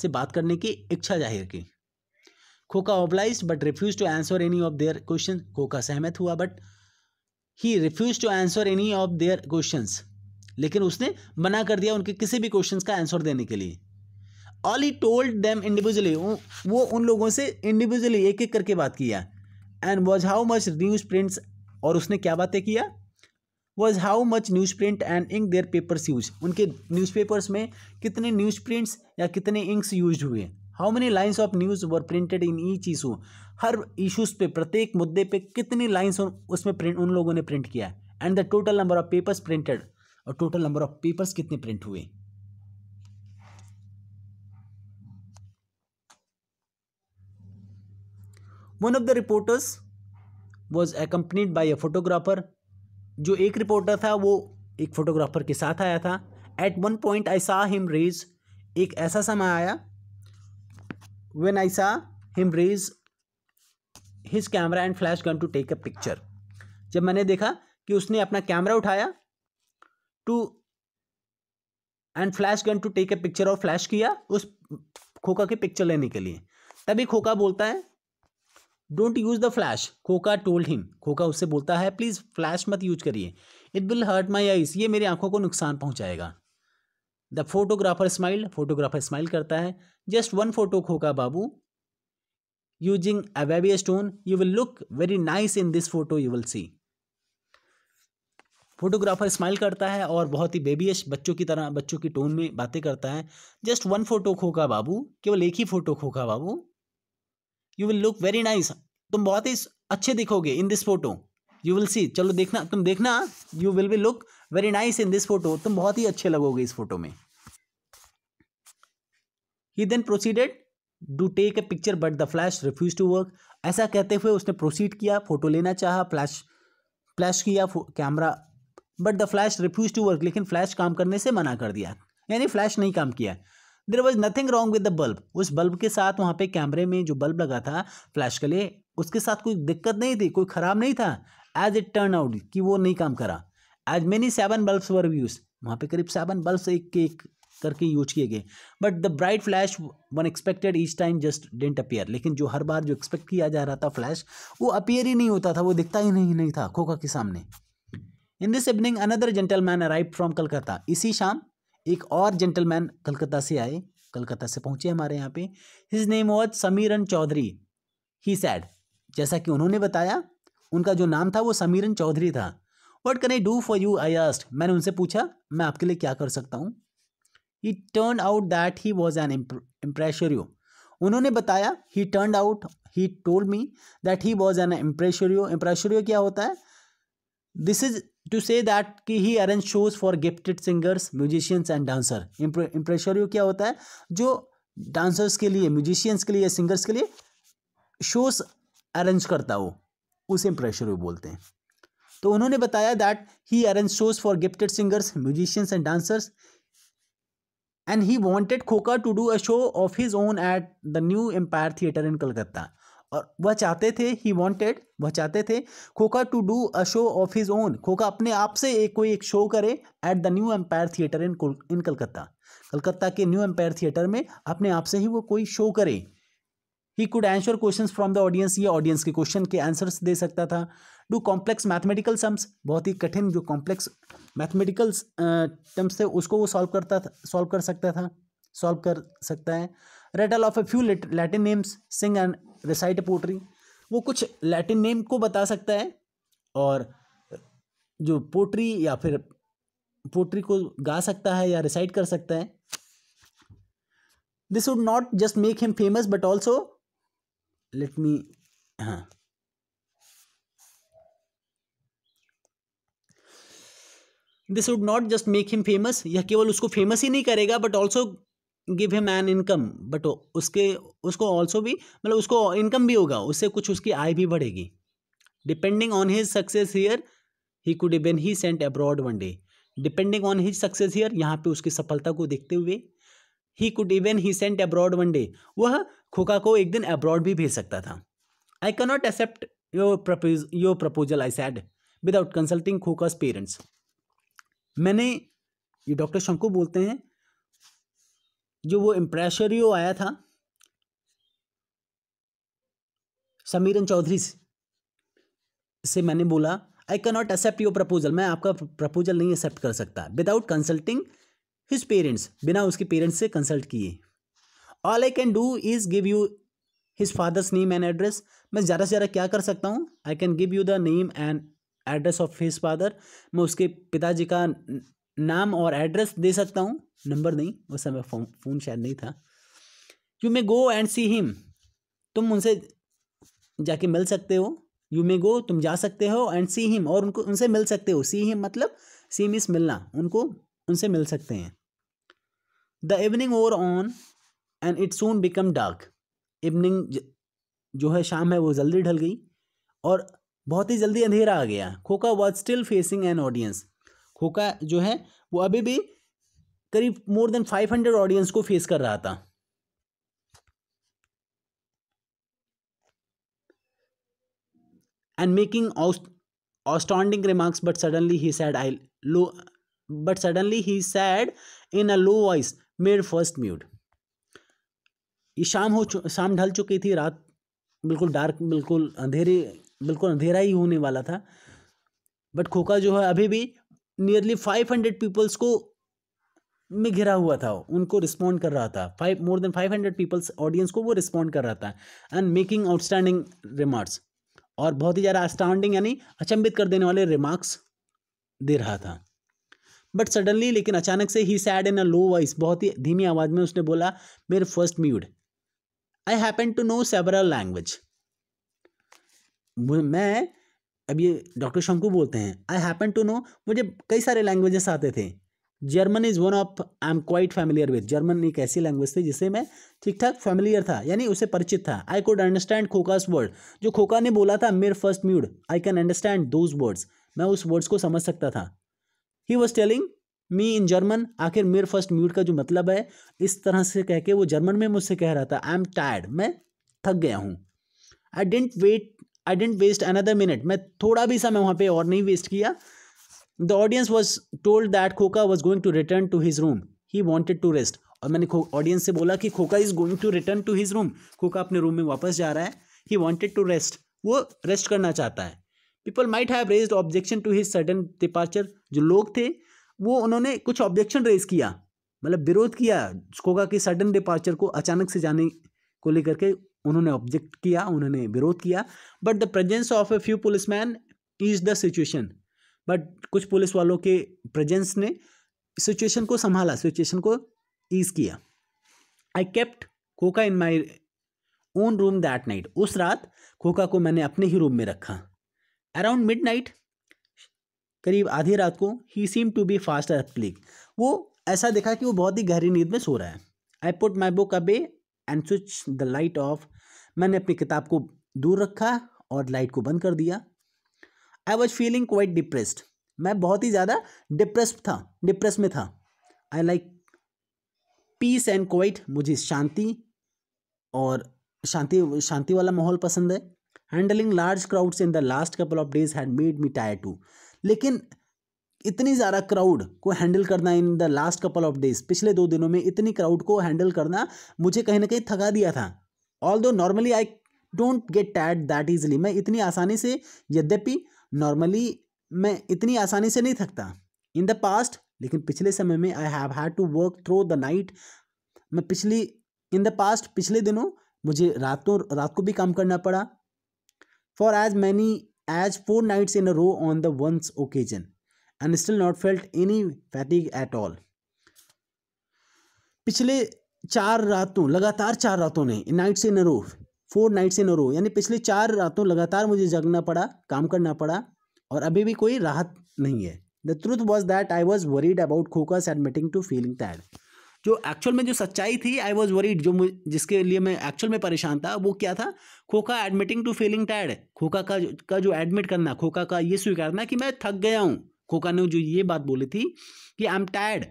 बात करने की इच्छा जाहिर की। Khoka obliged but refuse to answer any of their question, Khoka सहमत हुआ but he refuse to answer any of their questions, लेकिन उसने मना कर दिया उनके किसी भी क्वेश्चंस का आंसर देने के लिए। All he told them individually, वो उन लोगों से इंडिविजुअली एक एक करके बात किया। And was how much news prints, और उसने क्या बातें किया, was how much news print and ink their papers use, उनके न्यूज़पेपर्स में कितने न्यूज प्रिंट्स या कितने इंक्स यूज हुए। How many lines of news were printed in each issue, हर इशूज़ पे, प्रत्येक मुद्दे पे कितनी लाइन्स उसमें प्रिंट उन लोगों ने प्रिंट किया। And the total number of papers printed, और टोटल नंबर ऑफ पेपर्स कितने प्रिंट हुए। One of the reporters was accompanied by a photographer. जो एक रिपोर्टर था वो एक फोटोग्राफर के साथ आया था। Eight one point I saw him raise, एक ऐसा समय आया when I saw him raise his camera and flash gun to take a picture, जब मैंने देखा कि उसने अपना कैमरा उठाया to and flash gun to take a picture, और फ्लैश किया उस खोका की पिक्चर लेने के लिए। तभी खोका बोलता है don't use the flash, Khoka told him, Khoka उससे बोलता है प्लीज फ्लैश मत यूज करिए, it will hurt my eyes, ये मेरी आंखों को नुकसान पहुंचाएगा। The photographer smiled, photographer smile करता है। Just one photo Khoka Babu, using a baby stone, you will look very nice in this photo you will see. Photographer smile करता है और बहुत ही बेबीश बच्चों की तरह बच्चों की टोन में बातें करता है। Just one photo Khoka Babu, केवल एक ही photo Khoka Babu, you will look very nice, तुम बहुत ही अच्छे दिखोगे in this photo, you will see, चलो देखना, तुम देखना, you will be look very nice in this photo, तुम बहुत ही अच्छे लगोगे इस फोटो में। He then proceeded to take a picture but the flash refuse to work, ऐसा कहते हुए उसने प्रोसीड किया, फोटो लेना चाहा, फ्लैश किया camera, but the flash refuse to work, लेकिन फ्लैश काम करने से मना कर दिया, यानी फ्लैश नहीं काम किया। There was nothing wrong with the bulb, उस बल्ब के साथ वहाँ पे कैमरे में जो बल्ब लगा था फ्लैश के लिए, उसके साथ कोई दिक्कत नहीं थी, कोई खराब नहीं था। एज इट टर्न आउट, कि वो नहीं काम करा। As many 7 bulbs were use, वहाँ पे करीब 7 बल्ब्स एक करके यूज किए गए। But the bright flash one expected each time just didn't appear, लेकिन जो हर बार जो एक्सपेक्ट किया जा रहा था फ्लैश, वो अपीयर ही नहीं होता था, वो दिखता ही नहीं था खोका के सामने। In this evening another gentleman arrive from Calcutta, इसी शाम एक और जेंटलमैन कलकत्ता से आए, कलकत्ता से पहुंचे हमारे यहाँ पे। His name was Samiran Chowdhury, he said, जैसा कि उन्होंने बताया उनका जो नाम था वो समीरन चौधरी था। What can I do for you, I asked, मैंने उनसे पूछा मैं आपके लिए क्या कर सकता हूँ। He turn out that he was an impresario, उन्होंने बताया he turn out, he told me that he was an impresario. Impresario क्या होता है? This is to say that कि he arrange shows for gifted singers, musicians and dancer. Impresario क्या होता है? जो डांसर्स के लिए, म्यूजिशियंस के लिए, सिंगर्स के लिए शोज अरेंज करता हो, उसे इम्प्रेशरियो बोलते हैं। तो उन्होंने बताया that he arrange shows for gifted singers, musicians and dancers, and he wanted Khoka to do a show of his own at the New Empire Theatre in Calcutta. और वह चाहते थे, वह चाहते थे Khoka to do a show of his own, Khoka अपने आप से एक शो करे at the New Empire Theatre in Calcutta, Calcutta के न्यू एम्पायर थिएटर में अपने आप से ही वो कोई शो करे। He could answer questions from the audience, ये ऑडियंस के क्वेश्चन के आंसर्स दे सकता था। डू कॉम्प्लेक्स मैथमेटिकल सम्स, बहुत ही कठिन जो कॉम्प्लेक्स मैथमेटिकल टर्म्स थे उसको वो सॉल्व कर सकता है। Rattle off a few Latin names, sing and recite poetry, वो कुछ लैटिन नेम को बता सकता है और जो पोट्री या फिर पोट्री को गा सकता है या रिसाइट कर सकता है। This would not just make him famous but also let me, हाँ, this would not just make him famous, यह केवल उसको फेमस ही नहीं करेगा but also give him an income, but उसको ऑल्सो भी मतलब उसको इनकम भी होगा, उससे कुछ उसकी आय भी बढ़ेगी। Depending on his success here he could even he sent abroad one day, depending on his success here, यहाँ पे उसकी सफलता को देखते हुए he could even he sent abroad one day, वह खोका को एक दिन अब्रॉड भी भेज सकता था। I can not accept your proposal I said without consulting Khoka's parents, मैंने, ये डॉक्टर शंकु बोलते हैं, जो वो इम्प्रेशरियो आया था समीरन चौधरी से मैंने बोला I can not accept your proposal, मैं आपका प्रपोजल नहीं एक्सेप्ट कर सकता विदाउट कंसल्टिंग हिज पेरेंट्स, बिना उसके पेरेंट्स से कंसल्ट किए। All I can do is give you his father's name and address, मैं ज़्यादा से ज़्यादा क्या कर सकता हूँ? I can give you the name and address of his father, मैं उसके पिताजी का नाम और एड्रेस दे सकता हूँ, नंबर नहीं, उस समय फ़ोन शायद नहीं था। You may go and see him, तुम उनसे जाके मिल सकते हो, यू मे गो, तुम जा सकते हो, एंड सी हिम, और उनसे मिल सकते हो, सी हिम मतलब सी मीन्स मिलना, उनसे मिल सकते हैं। The evening over on and it soon become dark, evening जो है शाम है वो जल्दी ढल गई और बहुत ही जल्दी अंधेरा आ गया। Khoka was still facing an audience. Khoka जो है वो अभी भी करीब मोर देन 500 ऑडियंस को फेस कर रहा था। And making astounding remarks, but suddenly he said in a low voice, made first mute. ये शाम ढल चुकी थी, रात बिल्कुल डार्क, बिल्कुल अंधेरा ही होने वाला था। बट खोका जो है अभी भी नियरली 500 पीपल्स को में घिरा हुआ था, उनको रिस्पॉन्ड कर रहा था। मोर देन 500 पीपल्स ऑडियंस को वो रिस्पॉन्ड कर रहा था। एंड मेकिंग आउटस्टैंडिंग रिमार्क्स, और बहुत ही ज़्यादा आउटस्टैंडिंग यानी अचंभित कर देने वाले रिमार्क्स दे रहा था। बट सडनली, लेकिन अचानक से, ही सैड इन अ लो वॉइस, बहुत ही धीमी आवाज में उसने बोला, मेरे first mood, I happen to know several language. मैं, अब ये डॉक्टर शंकु बोलते हैं, आई हैपन टू नो, मुझे कई सारे लैंग्वेजेस आते थे। German is one of I am quite familiar with. German एक ऐसी लैंग्वेज थी जिससे मैं ठीक ठाक फैमिलियर था, यानी उसे परिचित था। I could understand Khoka's word, जो खोका ने बोला था मेरे first mood, I can understand those words, मैं उस वर्ड्स को समझ सकता था। He was telling me in German, आखिर मेरे फर्स्ट म्यूड का जो मतलब है, इस तरह से कह के वो जर्मन में मुझसे कह रहा था, आई एम टायर्ड, मैं थक गया हूँ। आई डेंट वेस्ट अनदर मिनट, मैं थोड़ा भी समय वहाँ पे और नहीं वेस्ट किया। The audience was told that Khoka was going to return to his room, he wanted to rest. और मैंने ऑडियंस से बोला कि Khoka is going to return to his room, Khoka अपने रूम में वापस जा रहा है। ही वॉन्टेड टू रेस्ट, वो रेस्ट करना चाहता है। People might have raised objection to his sudden departure, जो लोग थे वो उन्होंने कुछ ऑब्जेक्शन रेज किया, मतलब विरोध किया खोका की सडन डिपार्चर को, अचानक से जाने को लेकर के उन्होंने ऑब्जेक्ट किया, उन्होंने विरोध किया। But the presence of a few policeman ease the situation, बट कुछ पुलिस वालों के प्रेजेंस ने सिचुएशन को संभाला, सिचुएशन को ईज किया। I kept Khoka in my own room that night, उस रात खोका को मैंने अपने ही रूम में रखा। अराउंड मिडनाइट, करीब आधी रात को, he seem to be fast asleep, वो ऐसा देखा कि वो बहुत ही गहरी नींद में सो रहा है। I put my book away and switch the light of, मैंने अपनी किताब को दूर रखा और लाइट को बंद कर दिया। I was feeling quite depressed, मैं बहुत ही ज़्यादा डिप्रेस में था। I like peace and quiet, मुझे शांति और शांति वाला माहौल पसंद है। Handling large crowds in the last couple of days had made me tired too, लेकिन इतनी ज़्यादा क्राउड को हैंडल करना in the last couple of days, पिछले 2 दिनों में इतनी क्राउड को हैंडल करना मुझे कहीं ना कहीं थका दिया था। Although normally I don't get tired that easily, मैं इतनी आसानी से, यद्यपि नॉर्मली मैं इतनी आसानी से नहीं थकता। इन द पास्ट, लेकिन पिछले समय में, I have had to work through the night, मैं इन द पास्ट, पिछले दिनों मुझे रात को भी काम करना पड़ा। For as many as 4 nights in a row on the once occasion and still not felt any fatigue at all. पिछले 4 रातों, लगातार 4 रातों ने, nights in a row, 4 nights in a row, यानी पिछले 4 रातों लगातार मुझे जगना पड़ा, काम करना पड़ा, और अभी भी कोई राहत नहीं है। The truth was that I was worried about Khoka's admitting to feeling tired. जो एक्चुअल में जो सच्चाई थी, आई वॉज वरीड, जिसके लिए मैं एक्चुअल में परेशान था, वो क्या था? खोका एडमिटिंग टू फीलिंग टायर्ड, खोका का जो एडमिट करना, खोका का ये स्वीकारना कि मैं थक गया हूँ। खोका ने जो ये बात बोली थी कि आई एम टायर्ड,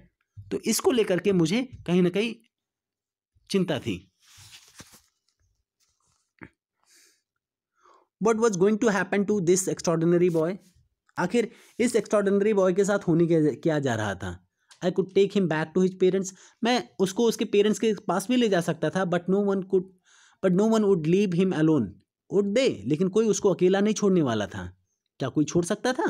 तो इसको लेकर के मुझे कहीं ना कहीं चिंता थी। What was going to happen to this extraordinary boy? आखिर इस एक्स्ट्रॉर्डिनरी बॉय के साथ होने क्या जा रहा था? I could take him back to his parents, मैं उसको उसके पेरेंट्स के पास भी ले जा सकता था, but no one would leave him alone, would they, लेकिन कोई उसको अकेला नहीं छोड़ने वाला था। क्या कोई छोड़ सकता था?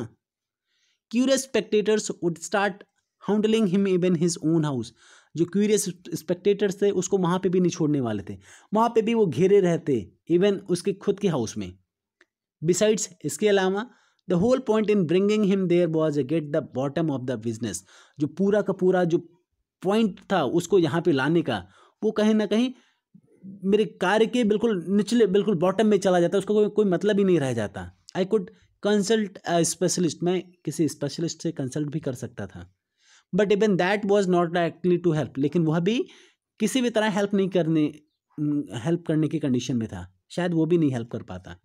Curious spectators would start hounding him even his own house, जो क्यूरियस स्पेक्टेटर्स थे उसको वहाँ पे भी नहीं छोड़ने वाले थे, वहाँ पे भी वो घेरे रहते, इवन उसके खुद के हाउस में। बिसाइड्स, इसके अलावा, the whole point in bringing him there was a get the bottom of the business, जो पूरा का पूरा जो पॉइंट था उसको यहाँ पे लाने का, वो कहीं ना कहीं मेरे कार्य के बिल्कुल निचले, बिल्कुल बॉटम में चला जाता, उसका कोई मतलब ही नहीं रह जाता। I could consult a specialist, मैं किसी स्पेशलिस्ट से कंसल्ट भी कर सकता था, but even that was not likely to help, लेकिन वह भी किसी भी तरह हेल्प करने की कंडीशन में था, शायद वो भी नहीं हेल्प कर पाता।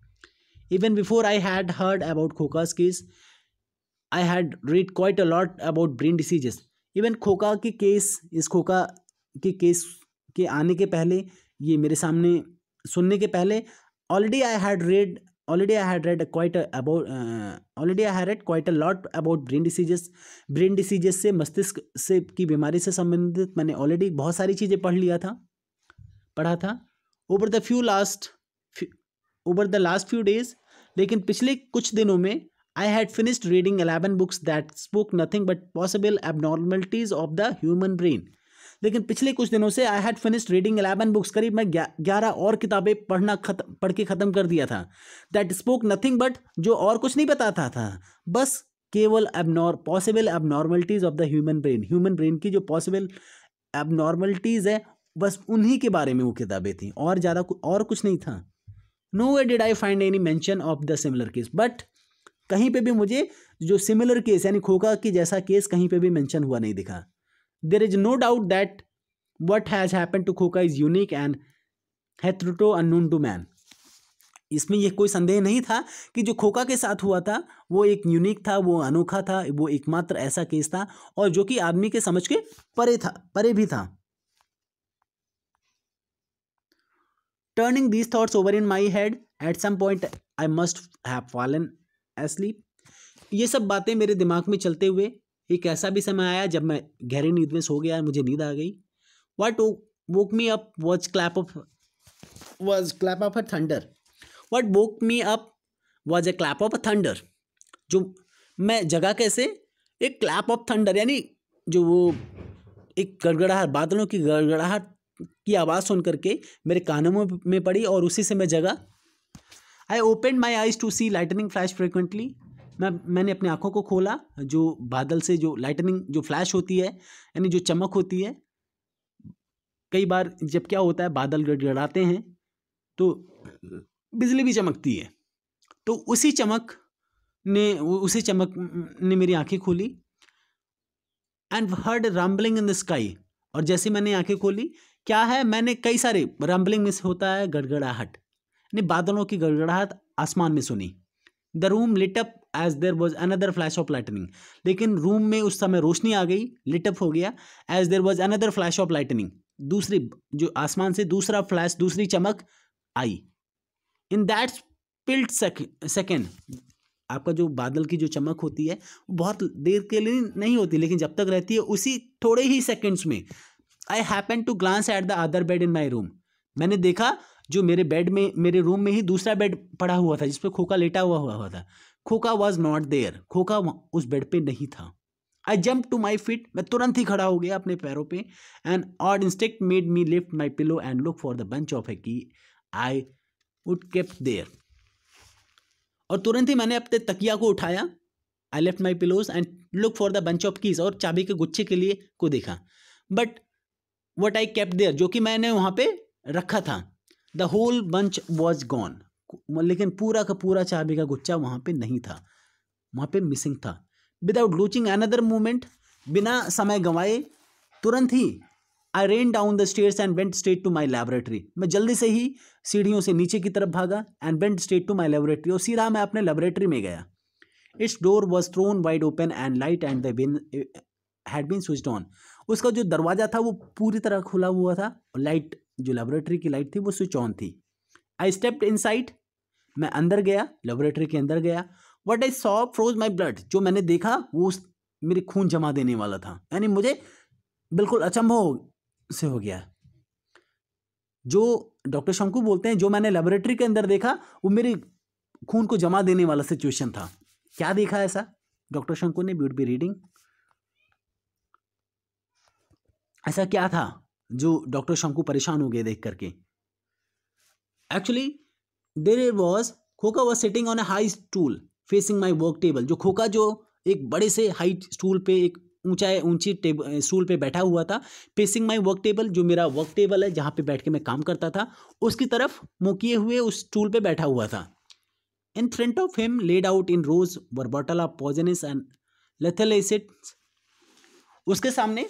Even before I had heard about Khoka's case, I had read quite a lot about brain diseases. Even खोका के केस, इस खोका के केस के आने के पहले, ये मेरे सामने सुनने के पहले, already I had read quite a lot about brain diseases. Brain diseases से, मस्तिष्क से की बीमारी से संबंधित मैंने ऑलरेडी बहुत सारी चीज़ें पढ़ा था over the last few days. लेकिन पिछले कुछ दिनों में I had finished reading 11 books that spoke nothing but possible abnormalities of the human brain. लेकिन पिछले कुछ दिनों से I had finished reading 11 books, करीब मैं 11 और किताबें पढ़ के ख़त्म कर दिया था. That spoke nothing but, जो और कुछ नहीं बताता था, बस केवल possible abnormalities of the human brain. Human brain की जो possible abnormalities है, बस उन्हीं के बारे में वो किताबें थी, और ज़्यादा और कुछ नहीं था. Nowhere did I find any mention of the similar case. But कहीं पे भी मुझे जो सिमिलर केस यानी खोका की जैसा केस कहीं पे भी मेंशन हुआ नहीं दिखा. There is no doubt that what has happened to Khoka is unique and हेथरोटो अननोन टू मैन. इसमें यह कोई संदेह नहीं था कि जो खोका के साथ हुआ था वो एक यूनिक था, वो अनोखा था, वो एकमात्र ऐसा केस था और जो कि आदमी के समझ के परे भी था. Turning these thoughts over in my head, at some point I must have fallen asleep. ये सब बातें मेरे दिमाग में चलते हुए एक ऐसा भी समय आया जब मैं गहरी नींद में सो गया, मुझे नींद आ गई. What woke me up was clap of a thunder. What woke me up was a clap of a thunder. जो मैं जगा कैसे, एक clap of thunder, यानी जो वो एक गड़गड़ाहट, बादलों की गड़गड़ाहट की आवाज़ सुन करके मेरे कानों में पड़ी और उसी से मैं जगा. I opened my eyes to see lightning flash frequently. मैंने अपनी आंखों को खोला, जो बादल से जो लाइटनिंग जो फ्लैश होती है यानी जो चमक होती है. कई बार जब क्या होता है, बादल गड़गड़ाते हैं तो बिजली भी चमकती है. तो उसी चमक ने मेरी आंखें खोली. And heard rumbling in the sky. और जैसे मैंने आंखें खोली, क्या है, मैंने कई सारे रम्बलिंग में होता है गड़गड़ाहट, ने बादलों की गड़गड़ाहट आसमान में सुनी. The room lit up as there was another flash of lightning. लेकिन रूम में उस समय रोशनी आ गई, लिट अप हो गया. As there was another flash of lightning, दूसरी जो आसमान से दूसरा फ्लैश, दूसरी चमक आई. इन दैट स्पिल्ट सेकेंड, आपका जो बादल की जो चमक होती है वो बहुत देर के लिए नहीं होती, लेकिन जब तक रहती है उसी थोड़े ही सेकेंड्स में, I happen to glance at the other bed in my room. मैंने देखा जो मेरे रूम में ही दूसरा बेड पड़ा हुआ था जिस पे खोका लेटा हुआ था. Khoka was not there. Khoka उस बेड पे नहीं था. I jump to my feet. मैं तुरंत ही खड़ा हो गया अपने पैरों पे. And odd instinct made me lift my pillow and look for the bunch of a key I would kept there. और तुरंत ही मैंने अपने तकिया को उठाया. I left my pillows and look for the bunch of keys, और चाबी के गुच्छे के लिए को देखा. But what I kept there, जो कि मैंने वहाँ पे रखा था, the whole bunch was gone. लेकिन पूरा का पूरा चाबी का गुच्छा वहाँ पे नहीं था, वहाँ पे मिसिंग था. विदाउट लूचिंग अनदर मोमेंट, बिना समय गंवाए तुरंत ही I ran down the stairs and went straight to my laboratory. मैं जल्दी से ही सीढ़ियों से नीचे की तरफ भागा. And went straight to my laboratory, और सीधा मैं अपने लैबोरेटरी में गया. Its door was thrown wide open and light and the win had been switched on. उसका जो दरवाजा था वो पूरी तरह खुला हुआ था, और लाइट, जो लेबोरेटरी की लाइट थी वो स्विच ऑन थी. आई स्टेप्ड इनसाइड, मैं अंदर गया, लेबोरेटरी के अंदर गया. What I saw froze my blood. जो मैंने देखा वो मेरे खून जमा देने वाला था, यानी मुझे बिल्कुल अचंभव से हो गया. जो डॉक्टर शंकु बोलते हैं, जो मैंने लेबोरेटरी के अंदर देखा वो मेरे खून को जमा देने वाला सिचुएशन था. क्या देखा ऐसा डॉक्टर शंकु ने? We would be reading. ऐसा क्या था जो डॉक्टर शंकु परेशान हो गए देख करके? Actually there was, Khoka was sitting on a high stool facing my work table. जो खोका जो एक बड़े से हाई स्टूल पे, एक ऊंची स्टूल पे बैठा हुआ था, फेसिंग माई वर्क टेबल, जो मेरा वर्क टेबल है जहाँ पे बैठ के मैं काम करता था, उसकी तरफ मुँह किए हुए उस स्टूल पे बैठा हुआ था. In front of him laid out in rows were bottle of poisonous and lethal acid. उसके सामने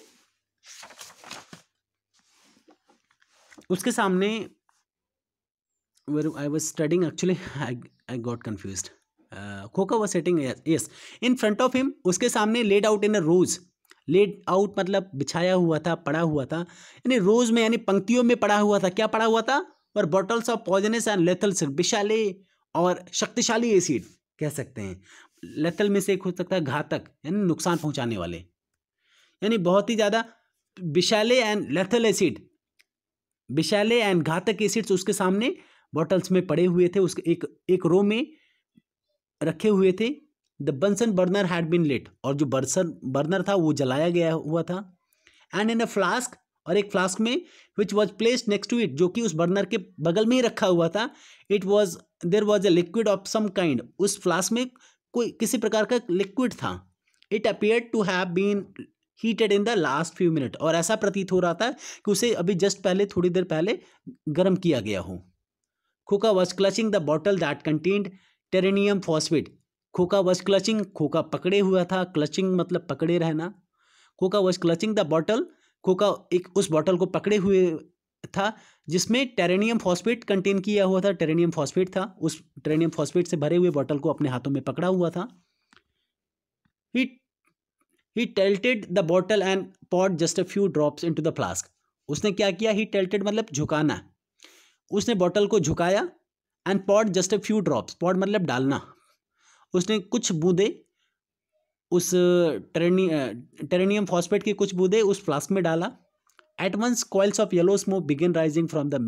where I was studying, actually I got confused. Khoka was sitting yes in front of him, उसके सामने laid out in a rows, laid out मतलब बिछाया हुआ था, पड़ा हुआ था, यानी रोज में यानी पंक्तियों में पड़ा हुआ था। क्या पड़ा हुआ था? और bottles of poisonous and lethal, विषाले और शक्तिशाली एसिड कह सकते हैं। लेथल में से एक हो सकता है घातक, यानी नुकसान पहुंचाने वाले, यानी बहुत ही ज़्यादा विषाले एंड लेथल एसिड, विषाले एंड घातक एसिड्स उसके सामने बॉटल्स में पड़े हुए थे, उसके एक रो में रखे हुए थे। The Bunsen burner had been lit, और जो बर्नर था वो जलाया गया हुआ था। एंड इन अ फ्लास्क, और एक फ्लास्क में which was placed next to it, जो कि उस बर्नर के बगल में ही रखा हुआ था। There was a liquid of some kind, उस फ्लास्क में कोई किसी प्रकार का लिक्विड था। It appear to have been heated in the last few minute, और ऐसा प्रतीत हो रहा था कि उसे अभी जस्ट पहले, थोड़ी देर पहले गर्म किया गया हो। Khoka was clutching the bottle that contained terenium phosphate, Khoka was clutching, Khoka पकड़े हुआ था, क्लचिंग मतलब पकड़े रहना। Khoka was clutching the bottle, Khoka एक उस बॉटल को पकड़े हुए था जिसमें टेरेनियम फॉस्फेट कंटेन किया हुआ था, टेरेनियम फॉस्फेट था, उस टेरेनियम फॉस्फेट से भरे हुए बॉटल को अपने हाथों में पकड़ा हुआ था। He tilted the bottle and poured just a few drops into the flask. उसने क्या किया? He tilted मतलब झुकाना, उसने बॉटल को झुकाया, and poured just a few drops, poured मतलब डालना, उसने कुछ बूंदे उस टेरेनियम फॉस्फेट की कुछ बूंदे उस फ्लास्क में डाला। At once coils of yellow smoke began rising from the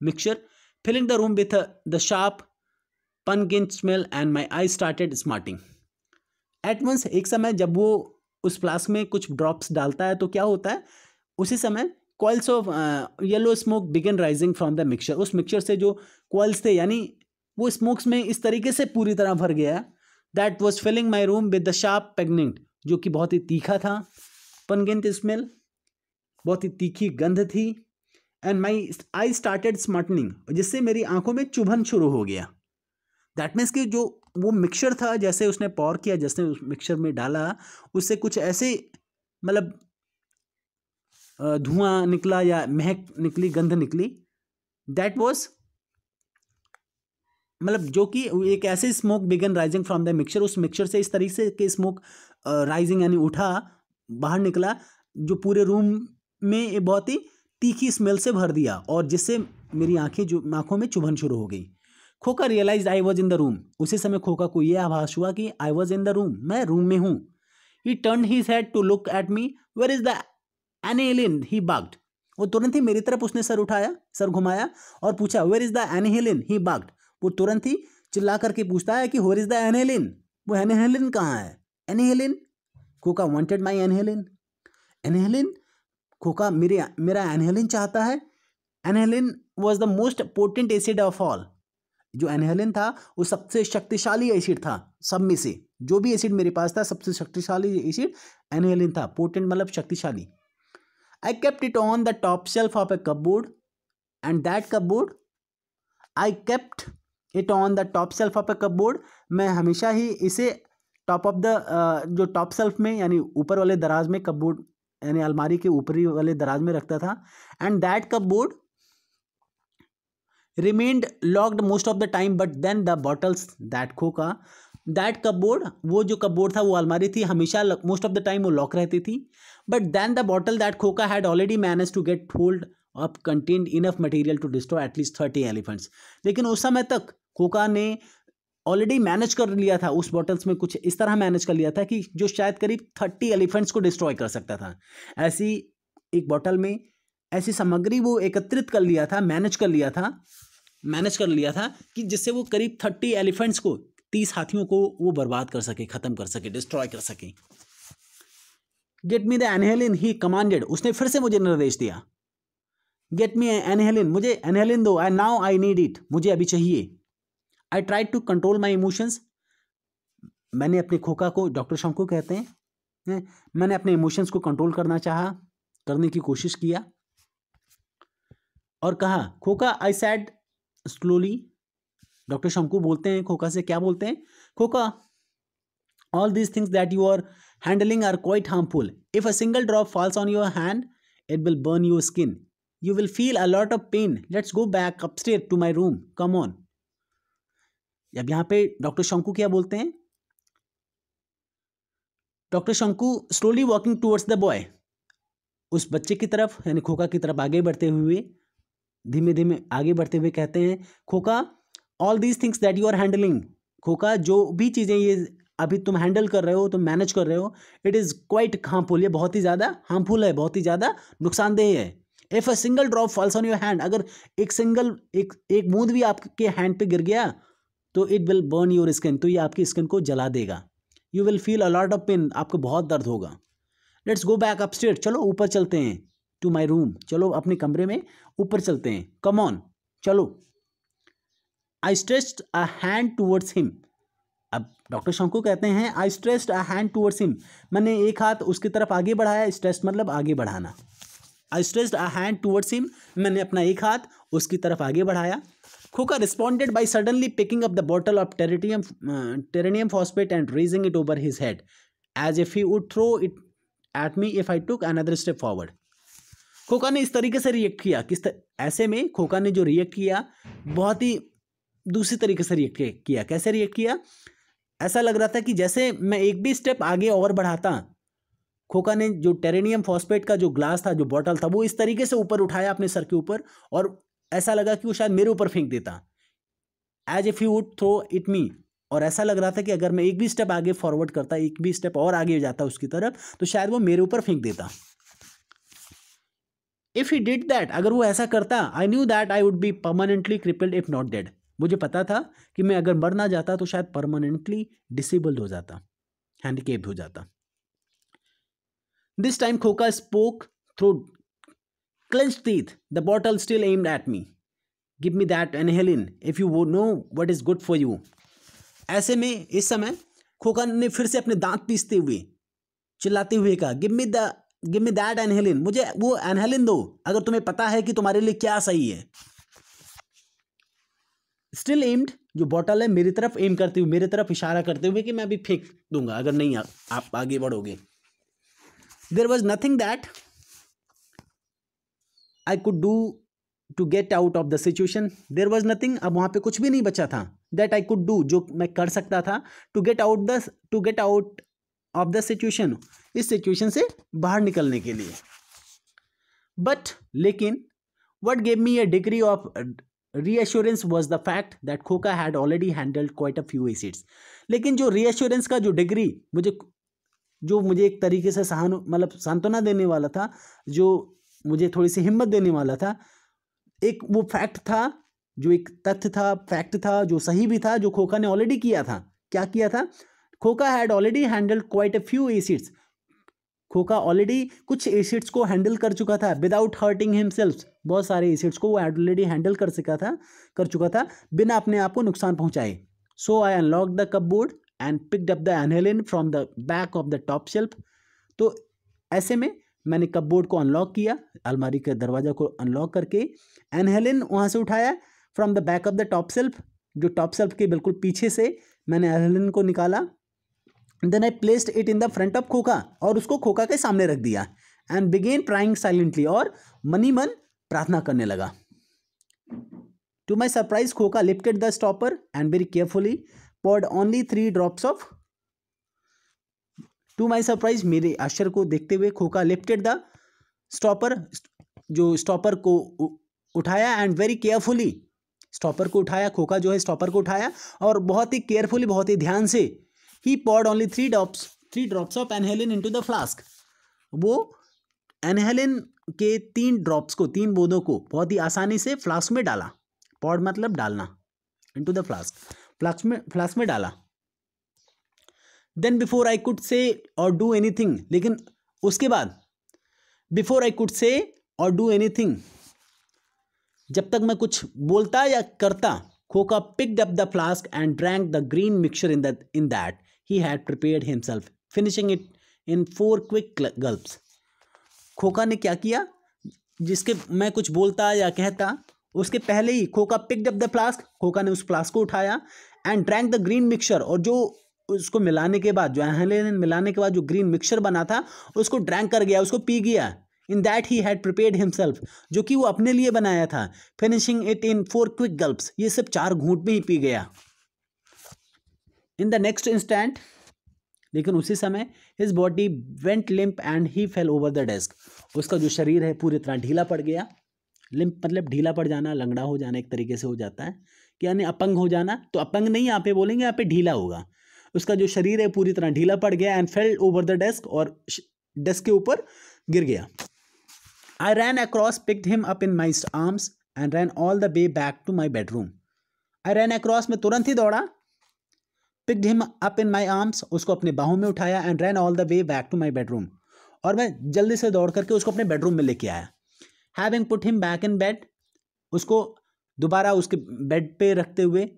mixture, filling the room with the sharp pungent smell, and my eyes started smarting. At once, एक समय जब वो उस फ्लास्क में कुछ ड्रॉप्स डालता है तो क्या होता है, उसी समय coils of yellow smoke began rising from the mixture, उस मिक्सचर से जो कॉइल्स थे यानी वो स्मोक्स में इस तरीके से पूरी तरह भर गया, that was filling my room with the sharp pungent, जो कि बहुत ही तीखा था, पंगेंट स्मेल, बहुत ही तीखी गंध थी, एंड माई आई स्टार्टेड स्मार्टनिंग, जिससे मेरी आंखों में चुभन शुरू हो गया। दैट मीन्स कि जो वो मिक्सचर था, जैसे उसने पॉर किया, जैसे उस मिक्सचर में डाला, उससे कुछ ऐसे मतलब धुआं निकला या महक निकली, गंध निकली, दैट वाज मतलब जो कि एक ऐसे smoke began rising from the mixture, उस मिक्सचर से इस तरीके से कि स्मोक राइजिंग यानी उठा, बाहर निकला, जो पूरे रूम में एक बहुत ही तीखी स्मेल से भर दिया, और जिससे मेरी आंखों में चुभन शुरू हो गई। Khoka realize I was in the room, उसी समय खोका को यह आभास हुआ कि I was in the room, मैं रूम में हूँ। He turn his head to look at me, where is the annihilin, he barked, वो तुरंत ही मेरी तरफ उसने सर घुमाया और पूछा, where is the annihilin, he barked, वो तुरंत ही चिल्ला करके पूछता है कि वेयर इज द एनिहिलिन, वो एनिहिलिन कहाँ है? एनिहिलिन, खोका वांटेड माई एनिहिलिन, एनिहिलिन, खोका मेरा एनिहिलिन चाहता है। Annihilin was the most potent acid of all, जो एनिहिलिन था वो सबसे शक्तिशाली एसिड था सब में से, जो भी एसिड मेरे पास था सबसे शक्तिशाली एसिड एनिहिलिन था, पोटेंट मतलब शक्तिशाली। I kept it on the top shelf of A cupboard, and that cupboard, I kept it on the top shelf of A cupboard, मैं हमेशा ही इसे टॉप ऑफ द जो टॉप शेल्फ में यानी ऊपर वाले दराज में, कपबोर्ड यानी अलमारी के ऊपरी वाले दराज में रखता था। And that cupboard remained locked most of the time, but then the bottles that खोका, that cupboard, वो जो कपबोर्ड था, वो अलमारी थी, हमेशा most of the time वो लॉक रहती थी, but then the bottle that खोका had already managed to get hold of contained enough material to destroy at least 30 elephants, लेकिन उस समय तक खोका ने ऑलरेडी मैनेज कर लिया था, उस बॉटल्स में कुछ इस तरह मैनेज कर लिया था कि जो शायद करीब 30 एलिफेंट्स को डिस्ट्रॉय कर सकता था। ऐसी एक बॉटल में ऐसी सामग्री वो एकत्रित कर लिया था, मैनेज कर लिया था कि जिससे वो करीब 30 एलिफेंट्स को, 30 हाथियों को वो बर्बाद कर सके, खत्म कर सके, डिस्ट्रॉय कर सके। Get me the annihilin, he commanded, उसने फिर से मुझे निर्देश दिया, गेट मी एनिहिलिन, मुझे एनिहिलिन दो, and now I need it, मुझे अभी चाहिए। I tried to control my emotions, मैंने अपने खोका को, डॉक्टर शंकु कहते हैं, मैंने अपने इमोशंस को कंट्रोल करने की कोशिश किया और कहा, Khoka, I said slowly, doctor Shonku बोलते हैं खोका से, क्या बोलते हैं? Khoka, all these things that you are handling are quite harmful, if a single drop falls on your hand it will burn your skin, you will feel a lot of pain, let's go back upstair to my room, come on. अब यहाँ पे doctor शंकु क्या बोलते हैं, doctor शंकु slowly walking towards the boy, उस बच्चे की तरफ यानी खोका की तरफ आगे बढ़ते हुए, धीमे धीमे आगे बढ़ते हुए कहते हैं, Khoka all these things that you are handling, Khoka जो भी चीज़ें ये अभी तुम हैंडल कर रहे हो, तुम मैनेज कर रहे हो, इट इज़ क्वाइट हार्मफुल, ये बहुत ही ज़्यादा हार्मफुल है, बहुत ही ज़्यादा नुकसानदेह है। If a single drop falls on your hand, अगर एक बूंद भी आपके हैंड पे गिर गया तो it will burn your skin, तो ये आपकी स्किन को जला देगा। You will feel a lot of pain, आपको बहुत दर्द होगा। लेट्स गो बैक अपस्टेयर, चलो ऊपर चलते हैं, टू माई रूम, चलो अपने कमरे में ऊपर चलते हैं, कम ऑन चलो। I stretched a hand towards him, अब डॉक्टर शंकु कहते हैं I stretched a hand towards him, मैंने एक हाथ उसकी तरफ आगे बढ़ाया, स्ट्रेच्ड मतलब आगे बढ़ाना। I stretched a hand towards him, मैंने अपना एक हाथ उसकी तरफ आगे बढ़ाया। Khoka responded by suddenly picking up the bottle of terenium phosphate and raising it over his head as if he would throw it at me if I took another step forward. Khoka ने इस तरीके से रिएक्ट किया, ऐसे में खोका ने जो react किया बहुत ही दूसरी तरीके से रिएक्ट किया। कैसे रिएक्ट किया, ऐसा लग रहा था कि जैसे मैं एक भी स्टेप आगे और बढ़ाता, खोका ने जो टेरेनियम फॉस्फेट का जो ग्लास था, जो बॉटल था, वो इस तरीके से ऊपर उठाया अपने सर के ऊपर, और ऐसा लगा कि वो शायद मेरे ऊपर फेंक देता, as if he would throw it me, और ऐसा लग रहा था कि अगर मैं एक भी स्टेप आगे फॉरवर्ड करता, एक भी स्टेप और आगे जाता उसकी तरफ, तो शायद वो मेरे ऊपर फेंक देता। इफ ही डिड दैट, अगर वो ऐसा करता, I knew that I would be permanently crippled if not dead, मुझे पता था कि मैं अगर मर ना जाता तो शायद परमानेंटली डिसेबल्ड हो जाता, हैंडीकेप्ड हो जाता। This time Khoka spoke through clenched teeth, the bottle still aimed at me. Give me that Anhelin if you would know what is good for you. ऐसे में इस समय खोका ने फिर से अपने दांत पीसते हुए चिल्लाते हुए कहा, गिव मी दैट एनहेलिन, मुझे वो एनहेलिन दो अगर तुम्हें पता है कि तुम्हारे लिए क्या सही है। स्टिल एम्ड, जो बॉटल है मेरी तरफ एम करते हुए, मेरे तरफ इशारा करते हुए कि मैं अभी फेंक दूंगा अगर नहीं आप आगे बढ़ोगे। There was nothing that I could do to get out of the situation. There was nothing, अब वहाँ पे कुछ भी नहीं बचा था, that I could do, जो मैं कर सकता था, to get out of the situation, इस situation से बाहर निकलने के लिए। But लेकिन what gave me a degree of reassurance was the fact that खोका had already handled quite a few acids. लेकिन जो reassurance का जो डिग्री मुझे एक तरीके से मतलब सांत्वना देने वाला था, जो मुझे थोड़ी सी हिम्मत देने वाला था, एक वो फैक्ट था, जो एक तथ्य था, फैक्ट था, जो सही भी था, जो खोका ने ऑलरेडी किया था। क्या किया था, Khoka had already handled quite a few acids, Khoka already कुछ एसिड्स को हैंडल कर चुका था, विदाउट हर्टिंग हिमसेल्फ, बहुत सारे एसिड्स को वो ऑलरेडी हैंडल कर चुका था बिना अपने आप को नुकसान पहुंचाए। So I unlock the cupboard and picked up the annihilin from the back of the top shelf, तो ऐसे में मैंने कपबोर्ड को अनलॉक किया, अलमारी के दरवाजा को अनलॉक करके एनहेलिन वहाँ से उठाया, from the back of the top shelf, जो टॉप शेल्फ के बिल्कुल पीछे से मैंने एनहेलिन को निकाला। Then I placed it in the front of Khoka, और उसको खोका के सामने रख दिया, एंड बिगेन प्राइंग साइलेंटली, और मनी मन प्रार्थना करने लगा। To my surprise Khoka lifted the stopper and very carefully poured only 3 drops of, to my surprise, मेरे आश्चर्य को देखते हुए खोका लिफ्टेड द स्टॉपर, जो स्टॉपर को उठाया, एंड वेरी केयरफुली, स्टॉपर को उठाया, खोका जो है स्टॉपर को उठाया और बहुत ही केयरफुली, बहुत ही ध्यान से, ही poured only 3 drops of annihilin into the flask, वो एनहेलिन के 3 ड्रॉप्स को, 3 बूंदों को बहुत ही आसानी से फ्लास्क में डाला। पॉड मतलब डालना, इनटू द फ्लास्क में डाला। Then before I could say और डू एनीथिंग, लेकिन उसके बाद, बिफोर आई कुड से और डू एनीथिंग, जब तक मैं कुछ बोलता या करता, Khoka picked up the flask and drank the green mixture in that he had prepared himself, finishing it in 4 quick gulps. Khoka ने क्या किया, जिसके मैं कुछ बोलता या कहता उसके पहले ही खोका पिक्ड अप द फ्लास्क, खोका ने उस फ्लास्क को उठाया, and drank the green mixture, और जो उसको मिलाने के बाद, जो एनहेलिन मिलाने के बाद जो ग्रीन मिक्सचर बना था उसको ड्रैंक कर गया, उसको पी गया। इन that he had prepared himself, जो कि वो अपने लिए बनाया था, फिनिशिंग इट इन 4 क्विक गल्प्स, ये सब 4 घूंट में ही पी गया। इन द नेक्स्ट इंस्टेंट, लेकिन उसी समय his body went limp and he fail over the desk. उसका जो शरीर है पूरी तरह ढीला पड़ गया। लिम्प मतलब ढीला पड़ जाना, लंगड़ा हो जाना एक तरीके से हो जाता है, कि यानी अपंग हो जाना। तो अपंग नहीं यहाँ पे बोलेंगे, यहाँ पे ढीला होगा। उसका जो शरीर है पूरी तरह ढीला पड़ गया and fell over the desk, और डेस्क के ऊपर गिर गया। I ran across, picked him up in my arms and ran all the way back to my bedroom. I ran across, में तुरंत ही दौड़ा। Picked him up in my arms, उसको अपने बाहों में उठाया। And ran all the way back to my bedroom, और मैं जल्दी से दौड़ करके उसको अपने बेडरूम में लेके आया। Having put him back in bed, उसको दोबारा उसके बेड पे रखते हुए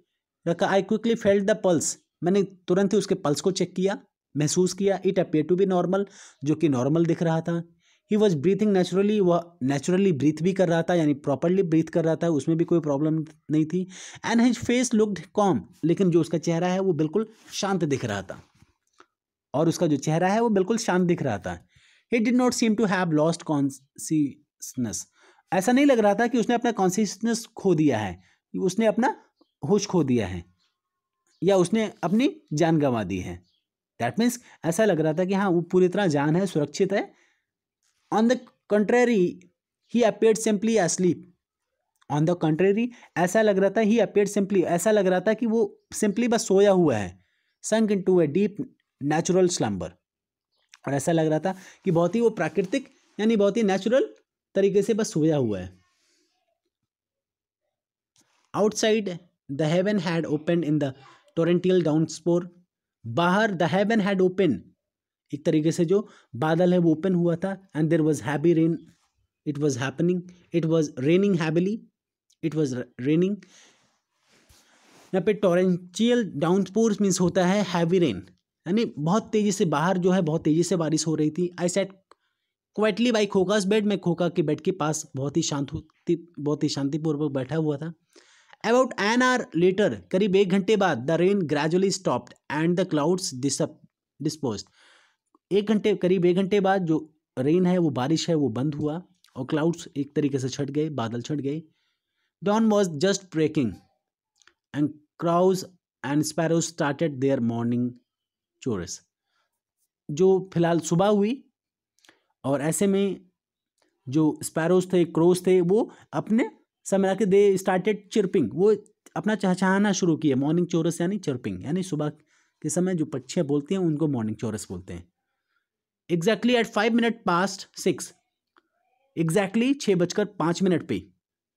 रखा। I quickly felt the pulse, मैंने तुरंत ही उसके पल्स को चेक किया, महसूस किया। It appear to be normal, जो कि नॉर्मल दिख रहा था। ही वॉज ब्रीथिंग नेचुरली, वह नेचुरली ब्रीथ भी कर रहा था, यानी प्रॉपरली ब्रीथ कर रहा था, उसमें भी कोई प्रॉब्लम नहीं थी। And his face looked com, लेकिन जो उसका चेहरा है वो बिल्कुल शांत दिख रहा था, और उसका जो चेहरा है वो बिल्कुल शांत दिख रहा था। He did not seem to have lost consciousness, ऐसा नहीं लग रहा था कि उसने अपना कॉन्शियसनेस खो दिया है, उसने अपना होश खो दिया है, या उसने अपनी जान गंवा दी है। दैट मीन्स ऐसा लग रहा था कि हाँ वो पूरी तरह जान है, सुरक्षित है। On the contrary he appeared simply asleep, on the contrary ऐसा लग रहा था, ही अपीयर्ड सिंपली, ऐसा लग रहा था कि वो सिंपली बस सोया हुआ है। Sunk into a deep natural slumber, और ऐसा लग रहा था कि बहुत ही वो प्राकृतिक, यानी बहुत ही नेचुरल तरीके से बस सोया हुआ है। Outside the heaven had open in the torrential downpour, बाहर द हेवन हैड ओपन, एक तरीके से जो बादल है वो ओपन हुआ था। And there was heavy rain, it was happening, it was raining heavily, it was raining. यहाँ पे टोरेंशियल डाउनपोर्स मीन्स होता है हैवी रेन, यानी बहुत तेजी से बाहर जो है बहुत तेजी से बारिश हो रही थी। आई सेट क्वाइटली बाई खोकास बेड, मैं खोका के बेड के पास बहुत ही शांतिपूर्वक बैठा हुआ था। अबाउट एन आवर लेटर, करीब 1 घंटे बाद, the rain gradually stopped and the clouds disposed. करीब एक घंटे बाद जो रेन है वो बारिश है वो बंद हुआ, और क्लाउड्स एक तरीके से छट गए, बादल छट गए। Dawn was just breaking and crows and sparrows started their morning chorus, जो फिलहाल सुबह हुई, और ऐसे में जो स्पैरोज थे, क्रोज थे, वो अपने समय के दे स्टार्टेड चिरपिंग, वो अपना चहचहाना शुरू किया। मॉर्निंग चोरस यानी चिरपिंग, यानी सुबह के समय जो पक्षियाँ बोलती हैं उनको मॉर्निंग चोरस बोलते हैं। Exactly at 5 minutes past 6, exactly 6:05 पे,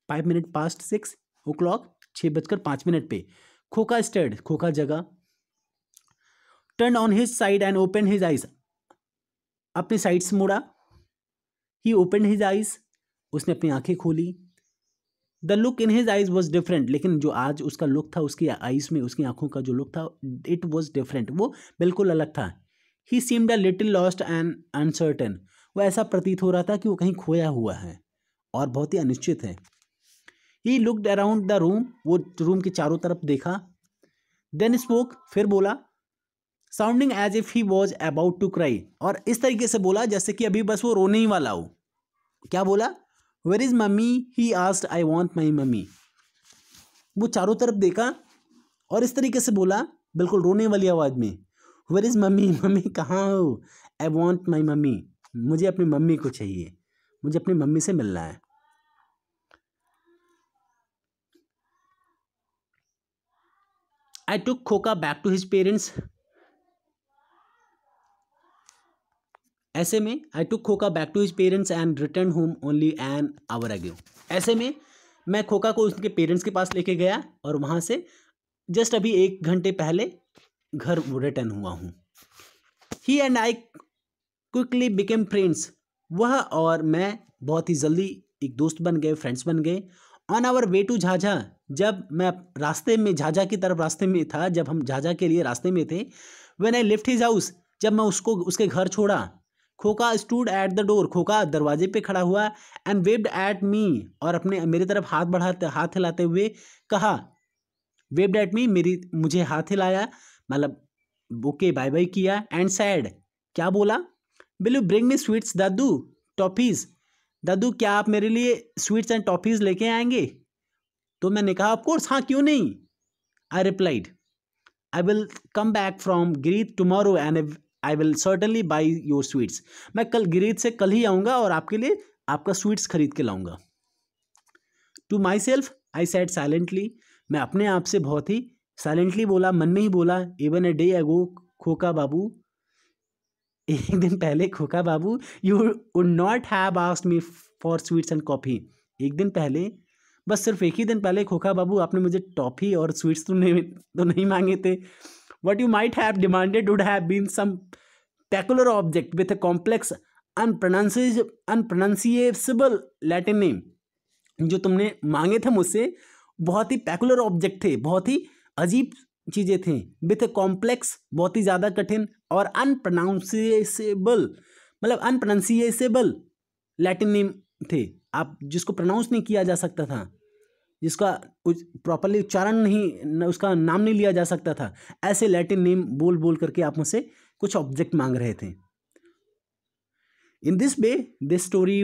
5 minutes past 6 o'clock, 6:05 पे, खोका स्टेड, खोका जगह। Turn on his side and open his eyes, अपने साइड से मुड़ा। ही ओपन हिज आइज, उसने अपनी आंखें खोली। The look in his eyes was different, लेकिन जो आज उसका लुक था, उसकी आइज में, उसकी आंखों का जो लुक था, इट वॉज डिफरेंट, वो बिल्कुल अलग था। He seemed a little lost and uncertain, वो ऐसा प्रतीत हो रहा था कि वो कहीं खोया हुआ है और बहुत ही अनिश्चित है। He looked around the room, वो रूम के चारों तरफ देखा। देन स्पोक, फिर बोला, sounding as if he was about to cry, और इस तरीके से बोला जैसे कि अभी बस वो रोने ही वाला हो। क्या बोला? Where is mummy, he asked, I want my mummy. वो चारों तरफ देखा और इस तरीके से बोला, बिल्कुल रोने वाली आवाज में, वेयर इज मम्मी, मम्मी कहाँ हो? आई वॉन्ट माई मम्मी, मुझे अपनी मम्मी को चाहिए, मुझे अपनी मम्मी से मिलना है। I took Khoka back to his parents, ऐसे में I took Khoka back to his parents and return home only an hour ago. ऐसे में मैं खोका को उसके पेरेंट्स के पास लेके गया और वहाँ से जस्ट अभी 1 घंटे पहले घर रिटर्न हुआ हूँ। He and I quickly became friends, वह और मैं बहुत ही जल्दी एक दोस्त बन गए, फ्रेंड्स बन गए। On our way to Jhajha, जब मैं रास्ते में झाझा की तरफ रास्ते में था, जब हम झाझा के लिए रास्ते में थे। When I left his house, जब मैं उसको उसके घर छोड़ा। खोका स्टूड एट द डोर, खोका दरवाजे पे खड़ा हुआ। एंड वेव्ड एट मी, और अपने मेरी तरफ हाथ हिलाते हुए कहा, वेव्ड एट मी, मुझे हाथ हिलाया, मतलब ओके बाय बाय किया। एंड सैड, क्या बोला? Will you bring me sweets दादू, टॉफीज, दादू क्या आप मेरे लिए स्वीट्स एंड टॉफीज लेके आएंगे? तो मैंने कहा ऑफ कोर्स, हाँ क्यों नहीं। I replied, I will come back from Giridih tomorrow and I will certainly buy your sweets. मैं कल गिरीथ से कल ही आऊँगा और आपके लिए आपका स्वीट्स खरीद के लाऊंगा। To myself I said silently, मैं अपने आप से बहुत ही साइलेंटली बोला, मन में ही बोला, इवन ए डे अगो खोका बाबू, एक दिन पहले खोका बाबू, you would not have asked me for sweets and coffee. एक दिन पहले, बस सिर्फ एक ही दिन पहले खोका बाबू आपने मुझे टॉफ़ी और स्वीट्स तो नहीं मांगे थे। What you might have demanded would have been some peculiar object with a complex unpronounceable Latin name. जो तुमने मांगे थे मुझसे बहुत ही पेकुलर ऑब्जेक्ट थे, बहुत ही अजीब चीज़ें थी, विथ ए कॉम्प्लेक्स, बहुत ही ज़्यादा कठिन, और अनप्रोनाउंसिएबल मतलब अनप्रोनाउंसिएबल लैटिन नेम थे, आप जिसको प्रोनाउंस नहीं किया जा सकता था, जिसका प्रॉपरली उच्चारण नहीं, उसका नाम नहीं लिया जा सकता था, ऐसे लैटिन नेम बोल बोल करके आप मुझसे कुछ ऑब्जेक्ट मांग रहे थे। In this way this story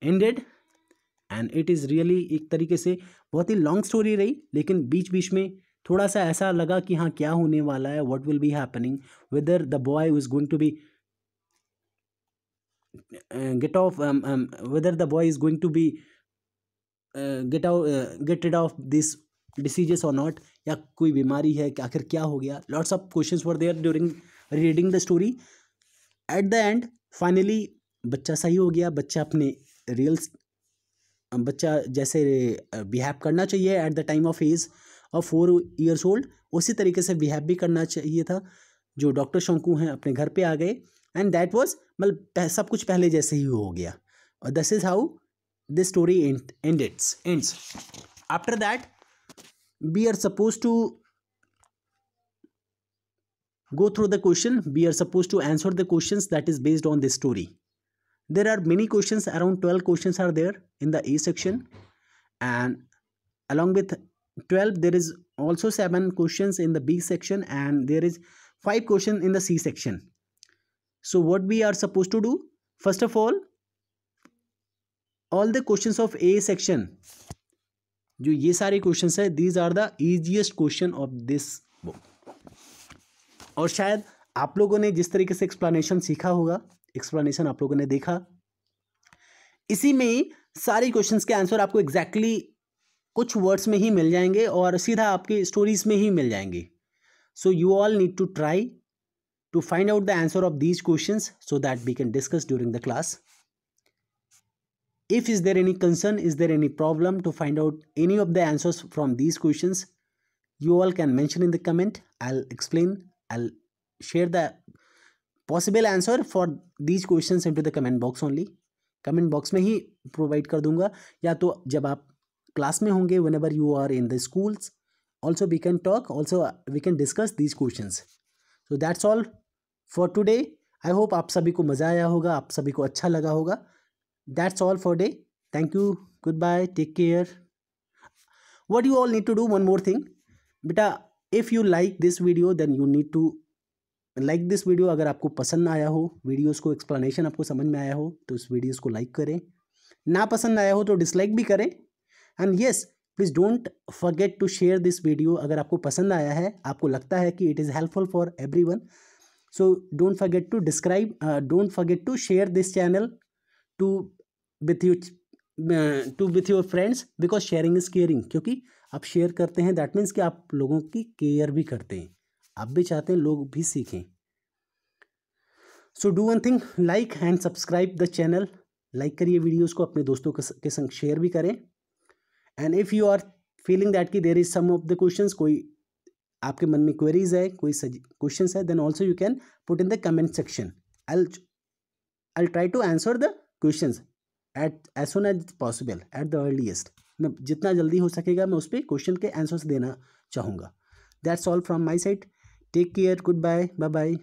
ended and it is really, एक तरीके से बहुत ही लॉन्ग स्टोरी रही, लेकिन बीच बीच में थोड़ा सा ऐसा लगा कि हाँ क्या होने वाला है, what will be happening, whether the boy is going to be whether the boy is going to be get rid of this diseases or not, या कोई बीमारी है कि आखिर क्या हो गया। Lots of questions were there during reading the story. At the end finally बच्चा सही हो गया, बच्चा अपने बच्चा जैसे बिहेव करना चाहिए at the time of age of 4 years old, उसी तरीके से बिहेव भी करना चाहिए था। जो डॉक्टर शोंकू हैं अपने घर पे आ गए एंड दैट वाज, मतलब सब कुछ पहले जैसे ही हो गया। और this is how this story ends. After that we are supposed to go through the question, we are supposed to answer the questions that is based on this story. There are many questions, around 12 questions are there in the A section, and along with 12 there is also 7 questions in the B section, and there is 5 questions in the C section. So what we are supposed to do, first of all the questions of A section, जो ये सारे questions है, these are the easiest question of this book। और शायद आप लोगों ने जिस तरीके से एक्सप्लेनेशन सीखा होगा, एक्सप्लेनेशन आप लोगों ने देखा, इसी में सारी क्वेश्चंस के आंसर आपको एग्जैक्टली कुछ वर्ड्स में ही मिल जाएंगे और सीधा आपके स्टोरीज में ही मिल जाएंगे। So you all need to try to find out the answer of these questions so that we can discuss during the class. If is there any concern, is there any problem to find out any of the answers from these questions, you all can mention in the comment. I'll explain, I'll share the possible answer for these questions into the comment box only. Comment box में ही provide कर दूंगा, या तो जब आप class में होंगे, whenever you are in the schools, also we can talk, also we can discuss these questions. So that's all for today. I hope आप सभी को मज़ा आया होगा, आप सभी को अच्छा लगा होगा। That's all for day. Thank you. Goodbye. Take care. What you all need to do, one more thing. बेटा, if you like this video, then you need to like this video। अगर आपको पसंद आया हो, वीडियोस को explanation आपको समझ में आया हो, तो इस वीडियोस को लाइक करें। ना पसंद आया हो तो डिसलाइक भी करें। And yes, please don't forget to share this video. अगर आपको पसंद आया है, आपको लगता है कि it is helpful for everyone, so don't forget to don't forget to share this channel with your friends, because sharing is caring। क्योंकि आप शेयर करते हैं, दैट मीन्स कि आप लोगों की केयर भी करते हैं, आप भी चाहते हैं लोग भी सीखें। So do one thing, like and subscribe the channel. Like करिए वीडियोस को, अपने दोस्तों के संग शेयर भी करें। And if you are feeling that कि there is some of the questions, कोई आपके मन में क्वेरीज है, कोई क्वेश्चंस है, then also you can put in the comment section. I'll try to answer the questions as soon as possible, at the earliest। मैं जितना जल्दी हो सकेगा मैं उस पर क्वेश्चन के आंसर्स देना चाहूँगा। That's all from my side. Take care. Goodbye. Bye bye.